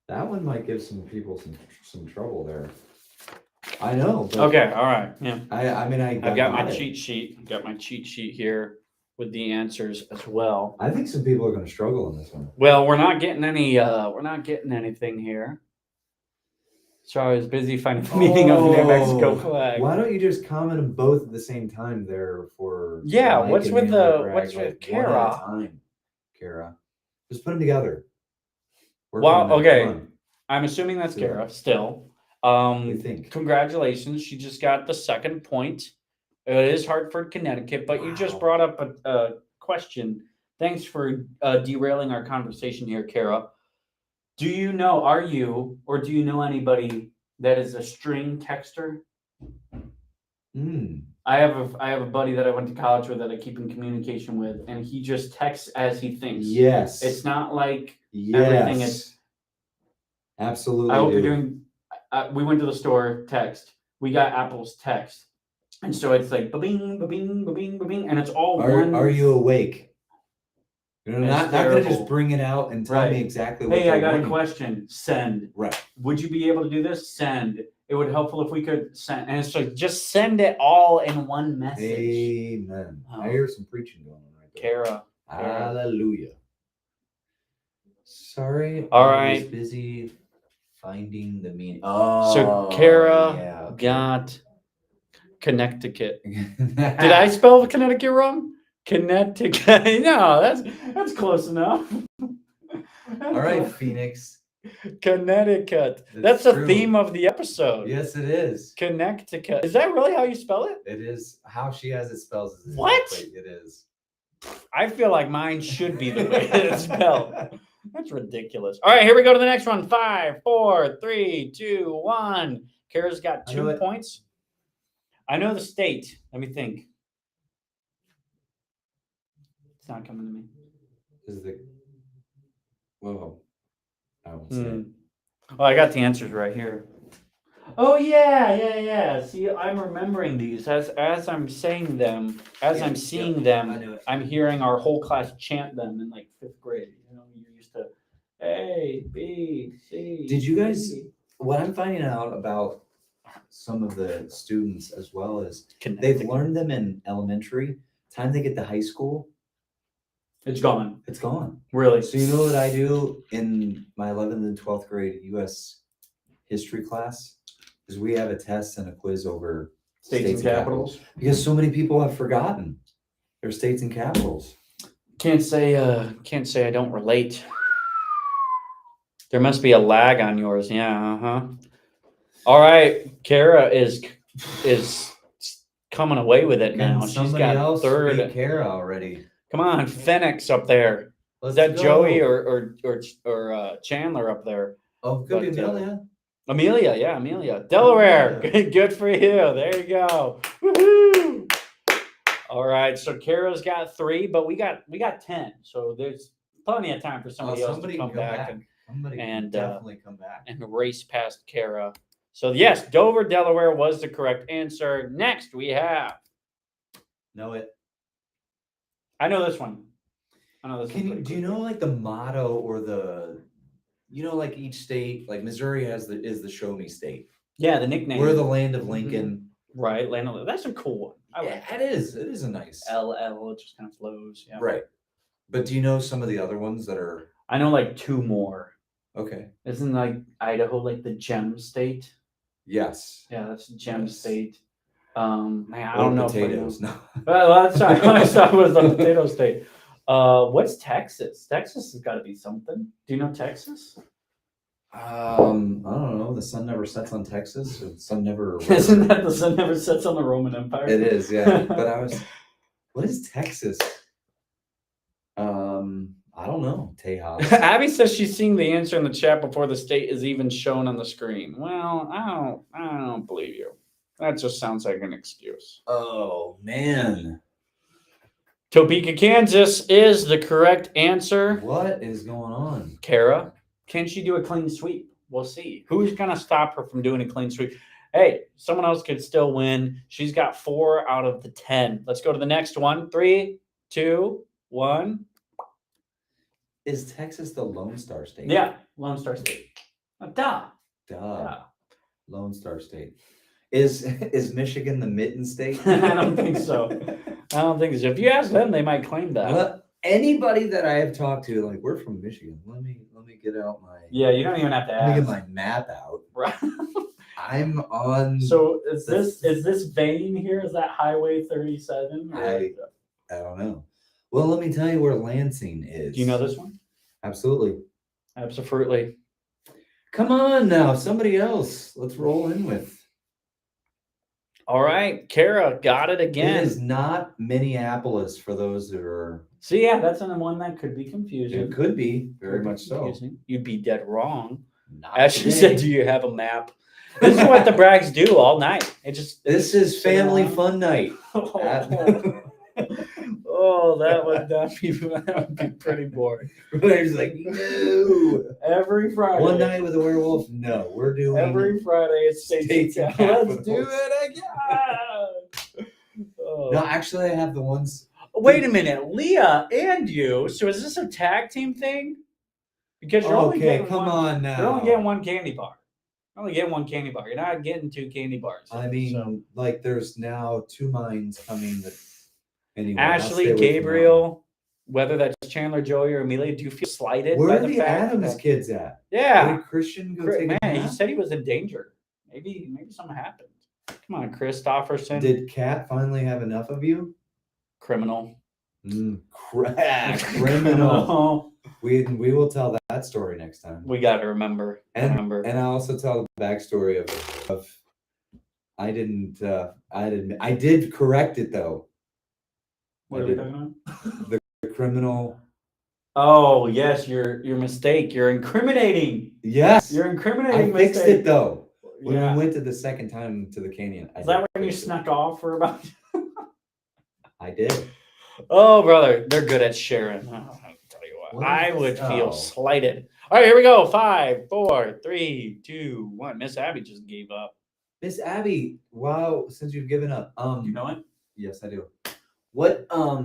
That one might give some people some trouble there. I know. But
Okay, all right. Yeah.
I mean,
I've got my
it.
cheat sheet. I've got my cheat sheet here with the answers as well.
I think some people are going to struggle in this one.
Well, we're not getting anything here. So I was busy finding the meaning of the New Mexico flag.
Why don't you just comment them both at the same time there for
Yeah,
Mike
what's
and
with
me,
the-
Bragg,
what's
like,
with
one at a
Kara?
time, Kara. Just put them together. Work
Well,
on that.
okay.
Come on.
I'm assuming that's
Do it.
Kara still.
What do you think?
Congratulations. She just got the second point. It is Hartford, Connecticut, but you just
Wow.
brought up a question. Thanks for derailing our conversation here, Kara. Do you know anybody that is a string texter? I have a buddy that I went to college with that I keep in communication with, and he just texts as he thinks.
Yes.
It's not like
yes.
everything is.
Absolutely.
I hope you're
do.
doing. We went to the store. Text. We got Apple's text, and so it's like ba-bing, ba-bing, ba-bing, ba-bing, and it's all one.
Are you awake? You're
It's
not gonna
terrible.
just bring it out and tell
Right.
me exactly what
Hey, I
they're
got a
wanting.
question. Send.
Right.
Would you be able to do this? Send. It would helpful if we could send. And it's like just send it all in one message.
Amen.
Oh.
I hear some preaching going on right there.
Kara.
Hallelujah. Sorry.
All
I was
right.
busy finding the meaning. Oh.
So Kara
yeah, okay.
got Connecticut.
Did
Did I spell Connecticut wrong? Connecticut. No, that's close enough.
All right, Phoenix.
Connecticut.
That's
That's the
true.
theme of the episode.
Yes, it is.
Connecticut. Is that really how you spell it?
It is how she has it spelled. Is
What?
exactly- It is.
I feel like mine should be the way it's spelled. That's ridiculous. All right, here we go to the next one. 5, 4, 3, 2, 1. Kara's got
I know
2
it.
points. I know the state. Let me think. It's not coming to me.
Is the whoa? I won't say it.
Oh, I got the answers right here. Oh yeah. See, I'm remembering these as I'm saying them, as I'm seeing
I
them.
knew it.
I'm hearing our whole class chant them in like 5th grade. You know, you're used to A, B, C.
Did you guys?
D.
What I'm finding out about some of the students as well is they've
Connecticut.
learned them in elementary. Time they get to high school,
It's gone.
it's gone.
Really.
So you know what I do in my 11th and 12th grade U.S. history class is we have a test and a quiz over
States and capitals.
because so many people have forgotten their states and capitals.
Can't say I don't relate. There must be a lag on yours. Yeah, uh-huh. All right, Kara is coming away with it now.
Can
She's
somebody
got
else
third.
beat Kara already?
Come on, Phoenix up there. Is that
Let's
Joey
go.
or Chandler up there?
Oh, could be
but,
Amelia.
Amelia, yeah, Amelia. Delaware. Good for you. There you go. Woohoo! All right, so Kara's got 3, but we got 10. So there's plenty of time for somebody else to come back
Somebody
and,
can definitely come back.
and race past Kara. So yes, Dover, Delaware was the correct answer. Next we have.
Know it.
I know this one. I know this
Can
one.
you, do you know like the motto or the, like each state, like Missouri is the show me state.
Yeah, the nickname.
We're the land of Lincoln.
Right, land of. That's a cool one. I like
Yeah, it is. It is a nice.
LL. It just kind of flows. Yeah.
Right. But do you know some of the other ones that are
I know like 2 more.
okay?
Isn't like Idaho like the gem state?
Yes.
Yeah, that's gem
Yes.
state. Man, I
Or
don't know.
potatoes. No.
Well, that's right. I thought it was the potato state. What's Texas? Texas has got to be something. Do you know Texas?
I don't know. The sun never sets on Texas. Or the sun never.
Isn't that the sun never sets on the Roman Empire?
It is, yeah. But what is Texas? I don't know. Tejas.
Abby says she's seeing the answer in the chat before the state is even shown on the screen. Well, I don't believe you. That just sounds like an excuse.
Oh man.
Topeka, Kansas is the correct answer.
What is going on?
Kara, can she do a clean sweep? We'll see. Who's going to stop her from doing a clean sweep? Hey, someone else could still win. She's got 4 out of the 10. Let's go to the next one. 3, 2, 1.
Is Texas the Lone Star State?
Yeah, Lone Star State. Duh.
Duh. Lone Star State. Is Michigan the Mitten State?
I don't think so. I don't think so. If you ask them, they might claim that.
Well, anybody that I have talked to, like, we're from Michigan. Let me get out my.
Yeah, you don't even have to
Let me
ask.
get my map out.
Right.
I'm on.
So is this vein here? Is that Highway 37?
I don't know. Well, let me tell you where Lansing is.
Do you know this one?
Absolutely.
Absolutely.
Come on now, somebody else. Let's roll in with.
All right, Kara got it
It
again.
is not Minneapolis for those that are.
So yeah, that's the one that could be confusing.
It could be very
Could be
much so.
confusing. You'd be dead wrong.
Not
As she
today.
said, do you have a map? This is what the Braggs do all night. It just
This is
sit
family
around.
fun night.
Oh, that would not be that would be pretty boring.
Everybody's like, no.
Every Friday.
One night with a werewolf? No, we're doing.
Every Friday it's
States and
Let's
capitals.
do it again. Oh.
No, actually, I have the ones.
Wait a minute, Leah and you. So is this a tag team thing? Because you're only
Okay,
getting
come
one,
on now.
You're only getting one candy bar. You're only getting one candy bar. You're not getting 2 candy bars.
I mean,
So,
like, there's now 2 mines coming. That anyway, I'll stay
Ashley,
away from that
Gabriel, whether that's Chandler, Joey, or Amelia, do you feel slighted
one. Where
by
are
the
the
fact
Adams
that-
kids at?
Yeah,
Where did Christian go take a
man, he
nap?
said he was in danger. Maybe something happened. Come on, Christopherson.
Did Kat finally have enough of you?
Criminal.
Criminal. We will tell that story next time.
We got to remember.
And I also tell the backstory of I did correct it though.
What
I
are we
did.
talking about?
The criminal.
Oh yes, your mistake. You're incriminating.
Yes,
You're
I
incriminating.
fixed
mistake.
it though. When
Yeah.
we went to the second time to the canyon,
Is that when you snuck off for about?
I did.
Oh, brother, they're good at sharing. Oh, I'll tell you what,
What
I
is
would
this?
feel
Oh.
slighted. All right, here we go. 5, 4, 3, 2, 1. Miss Abby just gave up.
Miss Abby, wow, since you've given up,
You know it?
yes, I do. What
I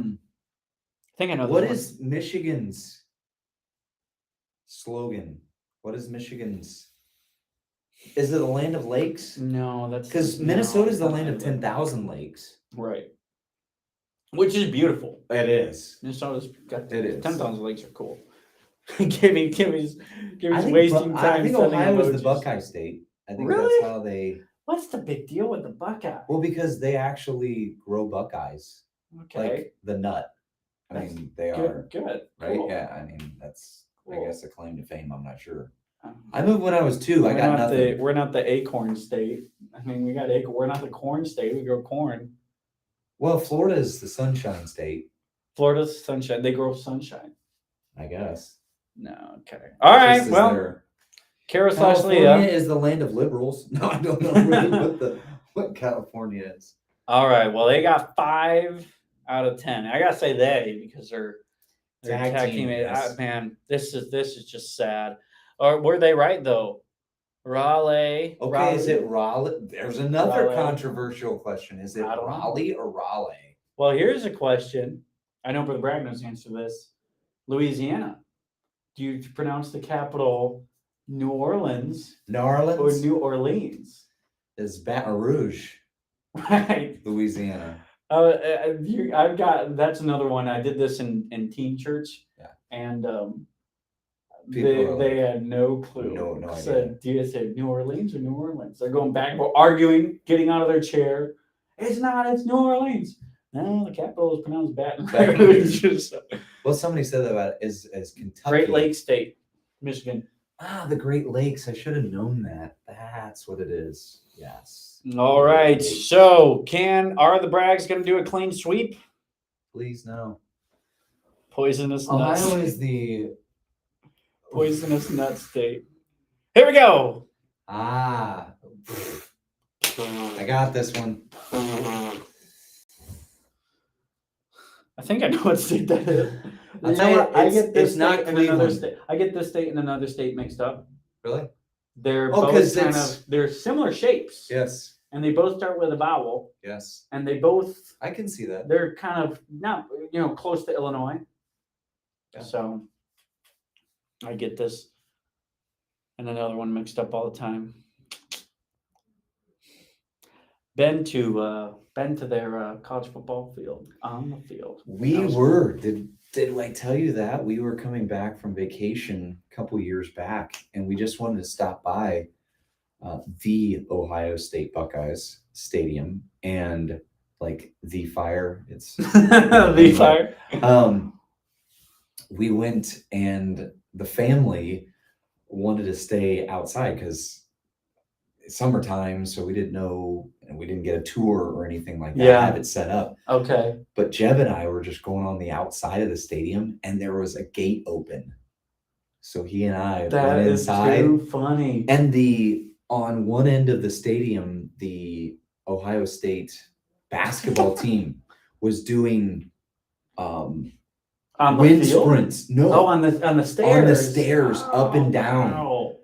think I know.
what
this
is Michigan's slogan? What is Michigan's? Is it the land of lakes?
one. No, that's
Because
no,
Minnesota's the
it's
land of
not.
10,000 lakes.
Right. Which is beautiful.
It is.
Minnesota's got
It is.
10,000 lakes are cool. Kimmy's
I think,
wasting
I
time
think
sending
Ohio is the
emojis.
Buckeye state. I think
Really?
that's how they.
What's the big deal with the Buckeye?
Well, because they actually grow Buckeyes,
Okay.
like the nut. I
That's
mean, they are
good.
right.
Cool.
Yeah, I mean that's
Cool.
I guess a claim to fame. I'm not sure.
Um,
I moved when I was 2. I
we're
got
not
nothing.
we're not the acorn state. I mean, we got acorn. We're not the corn state. We grow corn.
Well, Florida is the sunshine state,
Florida's sunshine. They grow sunshine.
I guess.
No, okay. All
Just
right.
as
Well,
their-
Kara
California
Leah.
is the land of liberals. No, I don't know really what California is.
All right. Well, they got 5 out of 10. I gotta say they because they're
Tag
tag
team,
team.
yes.
Man, this is just sad. Or were they right though? Raleigh.
Okay, is it Raleigh? There's another
Raleigh.
controversial question. Is it
I don't know.
Raleigh or Raleigh?
Well, here's a question. I know Brother Bragg knows the answer to this. Louisiana. Do you pronounce the capital New Orleans
New
or
Orleans
New Orleans?
is Baton Rouge,
Right.
Louisiana.
I've got that's another one. I did this in teen church.
Yeah.
And
People are
they had no clue.
No
Said, do you say New Orleans or New Orleans? They're going back, arguing, getting out of their chair. It's not. It's New Orleans. No, the capital is pronounced Baton Rouge.
Well, somebody said that about is Kentucky.
Great Lakes State, Michigan.
Ah, the Great Lakes. I should have known that. That's what it is. Yes.
All right. So, are the Braggs going to do a clean sweep?
Please no.
Poisonous nuts.
Ohio is the
Poisonous nut state. Here we go.
I got this one.
I think I know what state that is.
I'll
You
tell
know
you,
what? I
it's-
get this
it's not
state and another
Cleveland.
state. I get this state and another state mixed up.
Really?
They're
Oh,
both
'cause
kind
it's-
of they're similar shapes,
Yes.
and they both start with a vowel,
Yes.
and they both
I can see that.
they're kind of not close to Illinois.
Yeah.
So I get this and another one mixed up all the time. Been to their college football field on the field.
We
That was
were. Did I tell you that? We were coming back from vacation a couple years back, and we just wanted to stop by the Ohio State Buckeyes Stadium and like the Fire. It's
the fire.
We went, and the family wanted to stay outside because it's summertime, so we didn't know, and we didn't get a tour or anything like that.
Yeah.
Have it set up.
Okay.
But Jeb and I were just going on the outside of the stadium, and there was a gate open. So he and I
That
went
is
inside,
too funny.
and on one end of the stadium, the Ohio State basketball team was doing
On the
wind
field?
sprints. No,
Oh, on the stairs.
on the stairs, up and down.
Wow.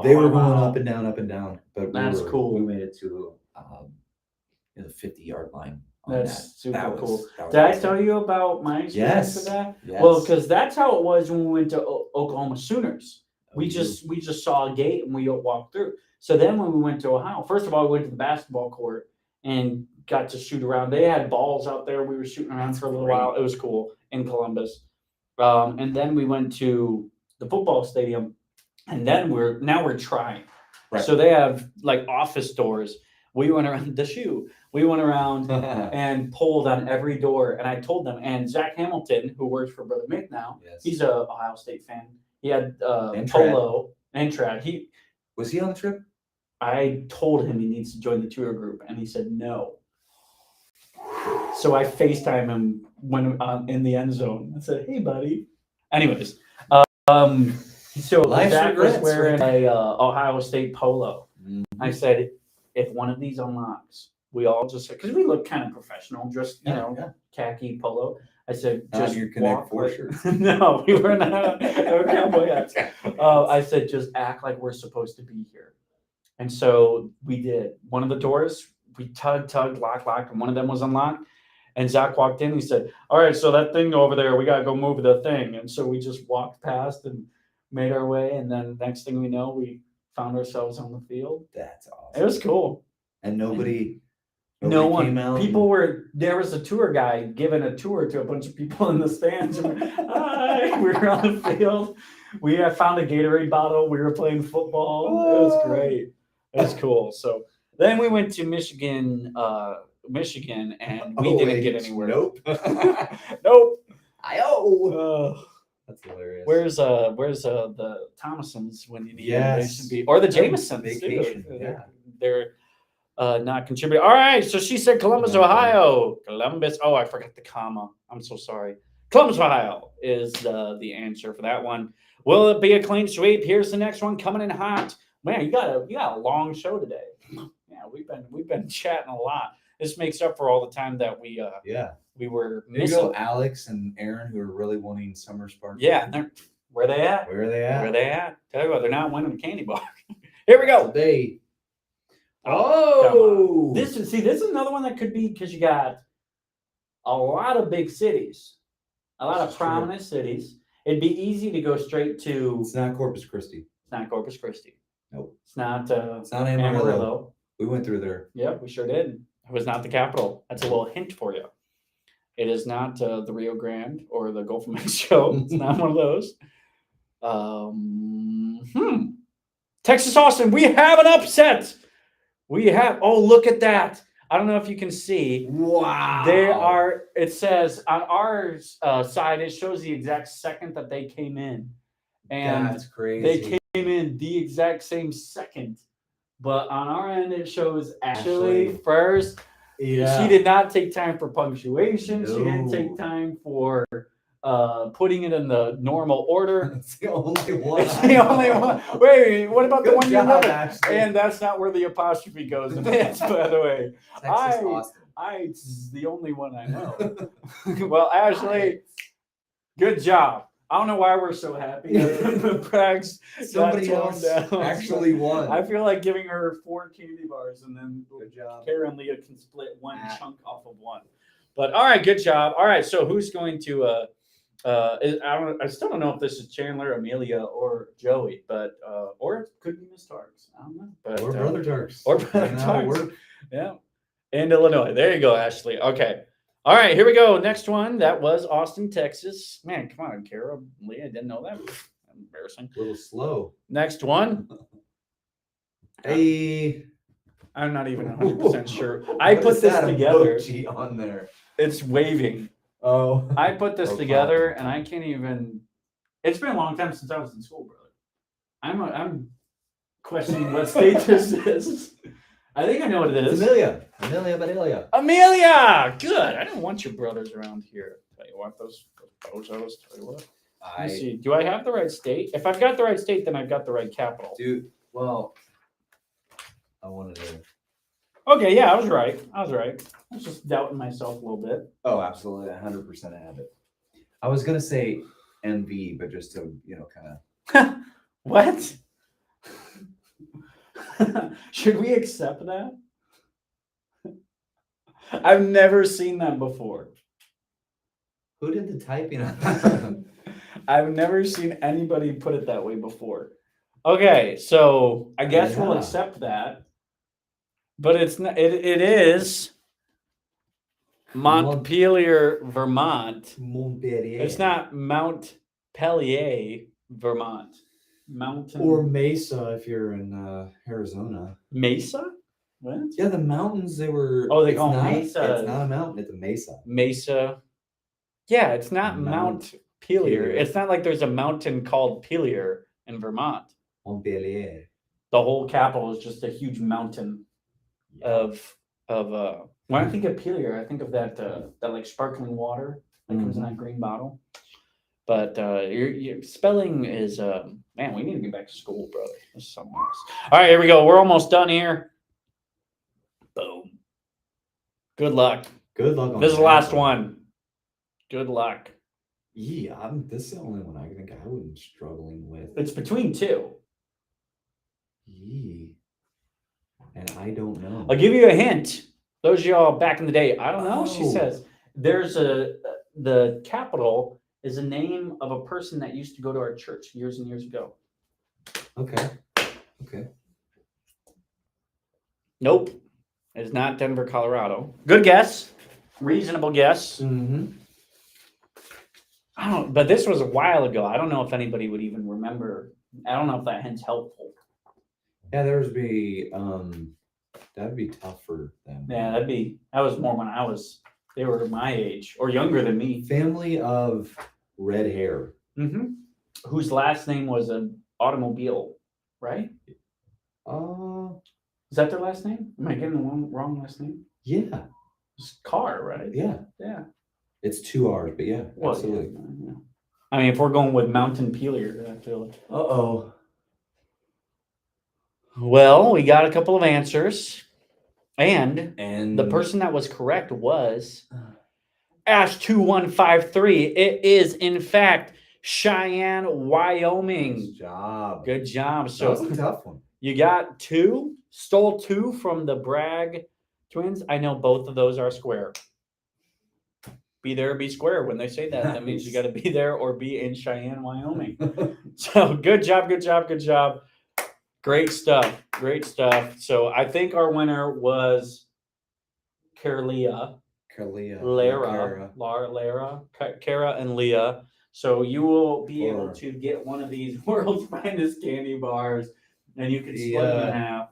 They were
Wow.
going up and down, up and down. But
That's cool.
We made it to the 50-yard line. On
That's
that.
super
That was-
cool.
that was
Did I
awesome.
tell you about my experience
Yes.
with that?
Yes.
Well, because that's how it was when we went to Oklahoma Sooners. We
Oh,
just saw a gate and we walked through. So then when we went to Ohio, first of all, we went to the basketball court and got to shoot around. They had balls out there. We were shooting around for a little
great.
while. It was cool in Columbus. And then we went to the football stadium, and then we're trying.
Right.
So they have like office doors. We went around the shoe. We went around and pulled on every door. And I told them, and Zach Hamilton, who works for Brother Mick now,
Yes.
he's a Ohio State fan. He had
And
polo and trad.
Was he on the trip?
I told him he needs to join the tour group, and he said no. So I FaceTime him when in the end zone. I said, "Hey, buddy." Anyways, so
Life's
Zach was
regrets,
wearing
right?
a Ohio State polo. I said, if one of these unlocks, we all just because we look kind of professional, just
Yeah.
khaki polo. I said,
Not
just
your Connect
walk
4
like-
shirts.
No, we were not. No cowboy hats. I said, just act like we're supposed to be here. And so we did. One of the doors, we tugged, lock, and one of them was unlocked. And Zach walked in. He said, all right, so that thing over there, we got to go move the thing. And so we just walked past and made our way. And then next thing we know, we found ourselves on the field.
That's awesome.
It was cool.
And nobody
No
came
one.
out.
People were. There was a tour guy giving a tour to a bunch of people in the stands. And hi, we were on the field. We had found a Gatorade bottle. We were playing football. It was great. It was cool. So then we went to Michigan, and we didn't get anywhere.
Nope.
Nope.
I That's hilarious.
Where's the Thomasons when you need them? They
Yes.
should be, or the Jamesons.
Vacation,
Too.
yeah.
They're not contributing. All right, so she said Columbus, Ohio. Columbus. Oh, I forgot the comma. I'm so sorry. Columbus, Ohio is the answer for that one. Will it be a clean sweep? Here's the next one coming in hot. Man, you got a long show today. Yeah, we've been chatting a lot. This makes up for all the time that we were
There you
missing.
go, Alex and Aaron, who are really wanting Summer Spark.
Yeah, where they at?
Where are they at?
Where they at? Tell you what, they're not winning the candy bar. Here we go.
Today.
Oh, this is another one that could be because you got a lot of big cities, a lot
This
of
is true.
prominent cities. It'd be easy to go straight to.
It's not Corpus Christi.
It's not Corpus Christi.
Nope.
It's not.
It's not Amarillo.
Amarillo.
We went through there.
Yep, we sure did. It was not the capital. That's a little hint for you. It is not the Rio Grande or the Gulf of Mexico. It's not one of those. Texas Austin, we have an upset. We have. Oh, look at that. I don't know if you can see.
Wow.
They are. It says on our side, it shows the exact second that they came in, and
That's crazy.
they came in the exact same second. But on our end, it shows Ashley
Ashley.
first.
Yeah.
She did not take time for punctuation. She didn't
No.
take time for putting it in the normal order.
It's the only one.
It's the only one. Wait, what about the
Good
one you
job,
love?
Ashley.
And that's not where the apostrophe goes in this, by the way.
Texas Austin.
It's the only one I know. Well, Ashley, good job. I don't know why we're so happy. Bragg's
Somebody
got
else
torn down.
actually won.
I feel like giving her 4 candy bars, and then
Good job.
Kara and Leah can split one chunk off of one. But all right, good job. All right, so who's going to? I still don't know if this is Chandler, Amelia, or Joey, but or it could be Miss Tarks. I don't know. But,
Or Brother Tarks.
or Brother
Hanging out at
Tarks.
work.
Yeah. And Illinois. There you go, Ashley. Okay. All right, here we go. Next one. That was Austin, Texas. Man, come on, Kara, Leah, I didn't know that. Embarrassing.
A little slow.
Next one.
Hey.
I'm not even 100% sure. I
What
put
is
this
that
together.
emoji on there.
It's waving.
Oh.
I put this
Oh,
together, and I can't even. It's been a long time since I was in school, brother. I'm questioning what state this is. I think I know what it
It's
is.
Amelia. Amelia Bedelia.
Amelia, good. I don't want your brothers around here. Tell you what, those photos. Tell you what. Let me see. Do I have the right state? If I've got the right state, then I've got the right capital.
Dude, well, I wanted to.
Okay, yeah, I was right. I was just doubting myself a little bit.
Oh, absolutely. 100% I have it. I was going to say NV, but just to, kind of.
What? Should we accept that? I've never seen that before.
Who did the typing on that?
I've never seen anybody put it that way before. Okay, so I guess we'll
Yeah.
accept that. But it's not. It is Montpelier, Vermont.
Montpellier.
It's not Mount Pellier, Vermont. Mountain
Or Mesa if you're in Arizona.
Mesa. What?
Yeah, the mountains, they were.
Oh, they
it's
call 'em
not-
Mesa.
It's not a mountain, it's a mesa.
Mesa. Yeah, it's not Mount Pelier.
Pelier.
It's not like there's a mountain called Pelier in Vermont.
Montpellier.
The whole capital is just a huge mountain of when I think of Pelier, I think of that like sparkling water that comes in that green bottle. But your spelling is man, we need to get back to school, brother. This is something else. All right, here we go. We're almost done here. Boom. Good luck.
Good luck on
This is the
that
last one. Good luck.
Yeah, this is the only one I think I would be struggling with.
It's between two.
Yee. And I don't know.
I'll give you a hint. Those of y'all back in the day, I don't know. She
Oh.
says there's the capital is a name of a person that used to go to our church years and years ago.
Okay. Okay.
Nope. It's not Denver, Colorado. Good guess. Reasonable guess.
Mm-hmm.
I don't, but this was a while ago. I don't know if anybody would even remember. I don't know if that hint's helpful.
Yeah, that'd be tough for them.
Yeah, that was more when they were my age or younger than me.
Family of red hair.
Mm-hmm. Whose last name was an automobile, right? Is that their last name? Am I getting the wrong last name?
Yeah.
It's car, right?
Yeah.
Yeah.
It's 2 R's, but yeah,
Well,
absolutely.
yeah. I mean, if we're going with Mountain Pelier, I feel like.
Uh-oh.
Well, we got a couple of answers. And
And
the person that was correct was Ash2153. It is, in fact, Cheyenne, Wyoming.
Good job.
Good job.
That was
So
a tough one.
you got 2, stole 2 from the Bragg twins. I know both of those are square. Be there or be square. When they say that, that means you got to be there or be in Cheyenne, Wyoming. So good job, good job, good job. Great stuff. Great stuff. So I think our winner was Kara and Leah. So you will be able to get one of these world's finest candy bars, and you can split them in half.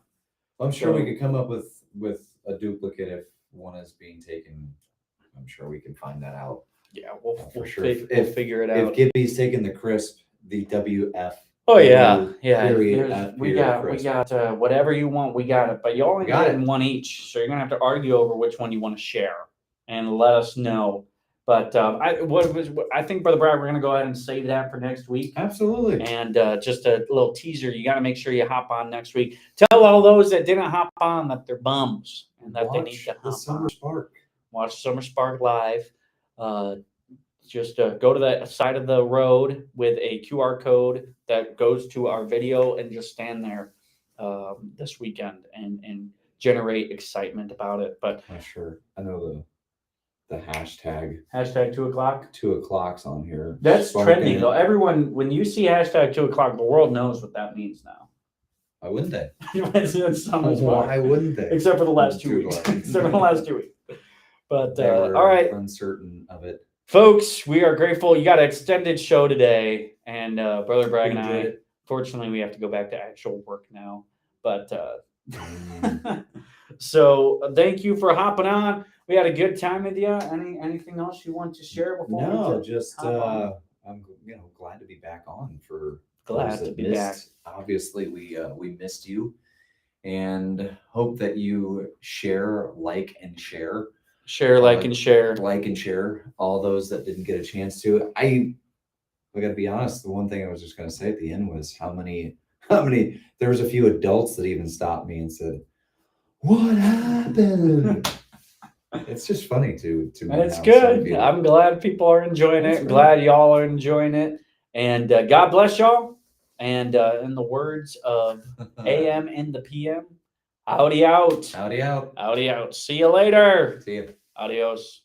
I'm sure we could come up with a duplicate if one is being taken. I'm sure we can find that out.
Yeah, we'll
sure.
we'll figure it out.
If Gibby's taking the crisp, the WF.
Oh yeah, yeah.
Period,
We got whatever you want. We got it, but you only
Got
get
it.
in one each, so you're gonna have to argue over which one you want to share, and let us know. But I think, Brother Brad, we're gonna go ahead and save that for next week.
Absolutely.
And just a little teaser. You got to make sure you hop on next week. Tell all those that didn't hop on that they're bums and that they need to
the
hop
Summer
on.
Spark.
watch Summer Spark live. Just go to the side of the road with a QR code that goes to our video and just stand there this weekend and generate excitement about it. But
Not sure. I know the hashtag
hashtag 2 o'clock.
2 o'clock's on here.
That's
Sparking
trending
it.
though. Everyone, when you see hashtag 2 o'clock, the world knows what that means now.
Why wouldn't they?
It's Summer Spark.
Why wouldn't they?
Except for the last 2
Too
weeks.
long.
Except for the last 2 weeks. But
They were
all right,
uncertain of it.
folks, we are grateful. You got an extended show today, and Brother Bragg and
Enjoyed
I.
it.
Fortunately, we have to go back to actual work now. But
Mm.
so thank you for hopping on. We had a good time with you. Anything else you want to share before
No,
we
just
hop on?
I'm glad to be back on for
Glad
those
to
that
be
missed. Obviously, we missed you, and hope that you share, like, and share.
Share, like, and share.
Like and share all those that didn't get a chance to. I got to be honest. The one thing I was just going to say at the end was how many. There was a few adults that even stopped me and said, "What happened?" It's just funny to me.
It's
how some
good.
people-
I'm glad people are enjoying
That's
it.
right.
Glad y'all are enjoying it. And God bless y'all. And in the words of AM and the PM, howdy out.
Howdy out.
Howdy out. See you later.
See ya.
Adios.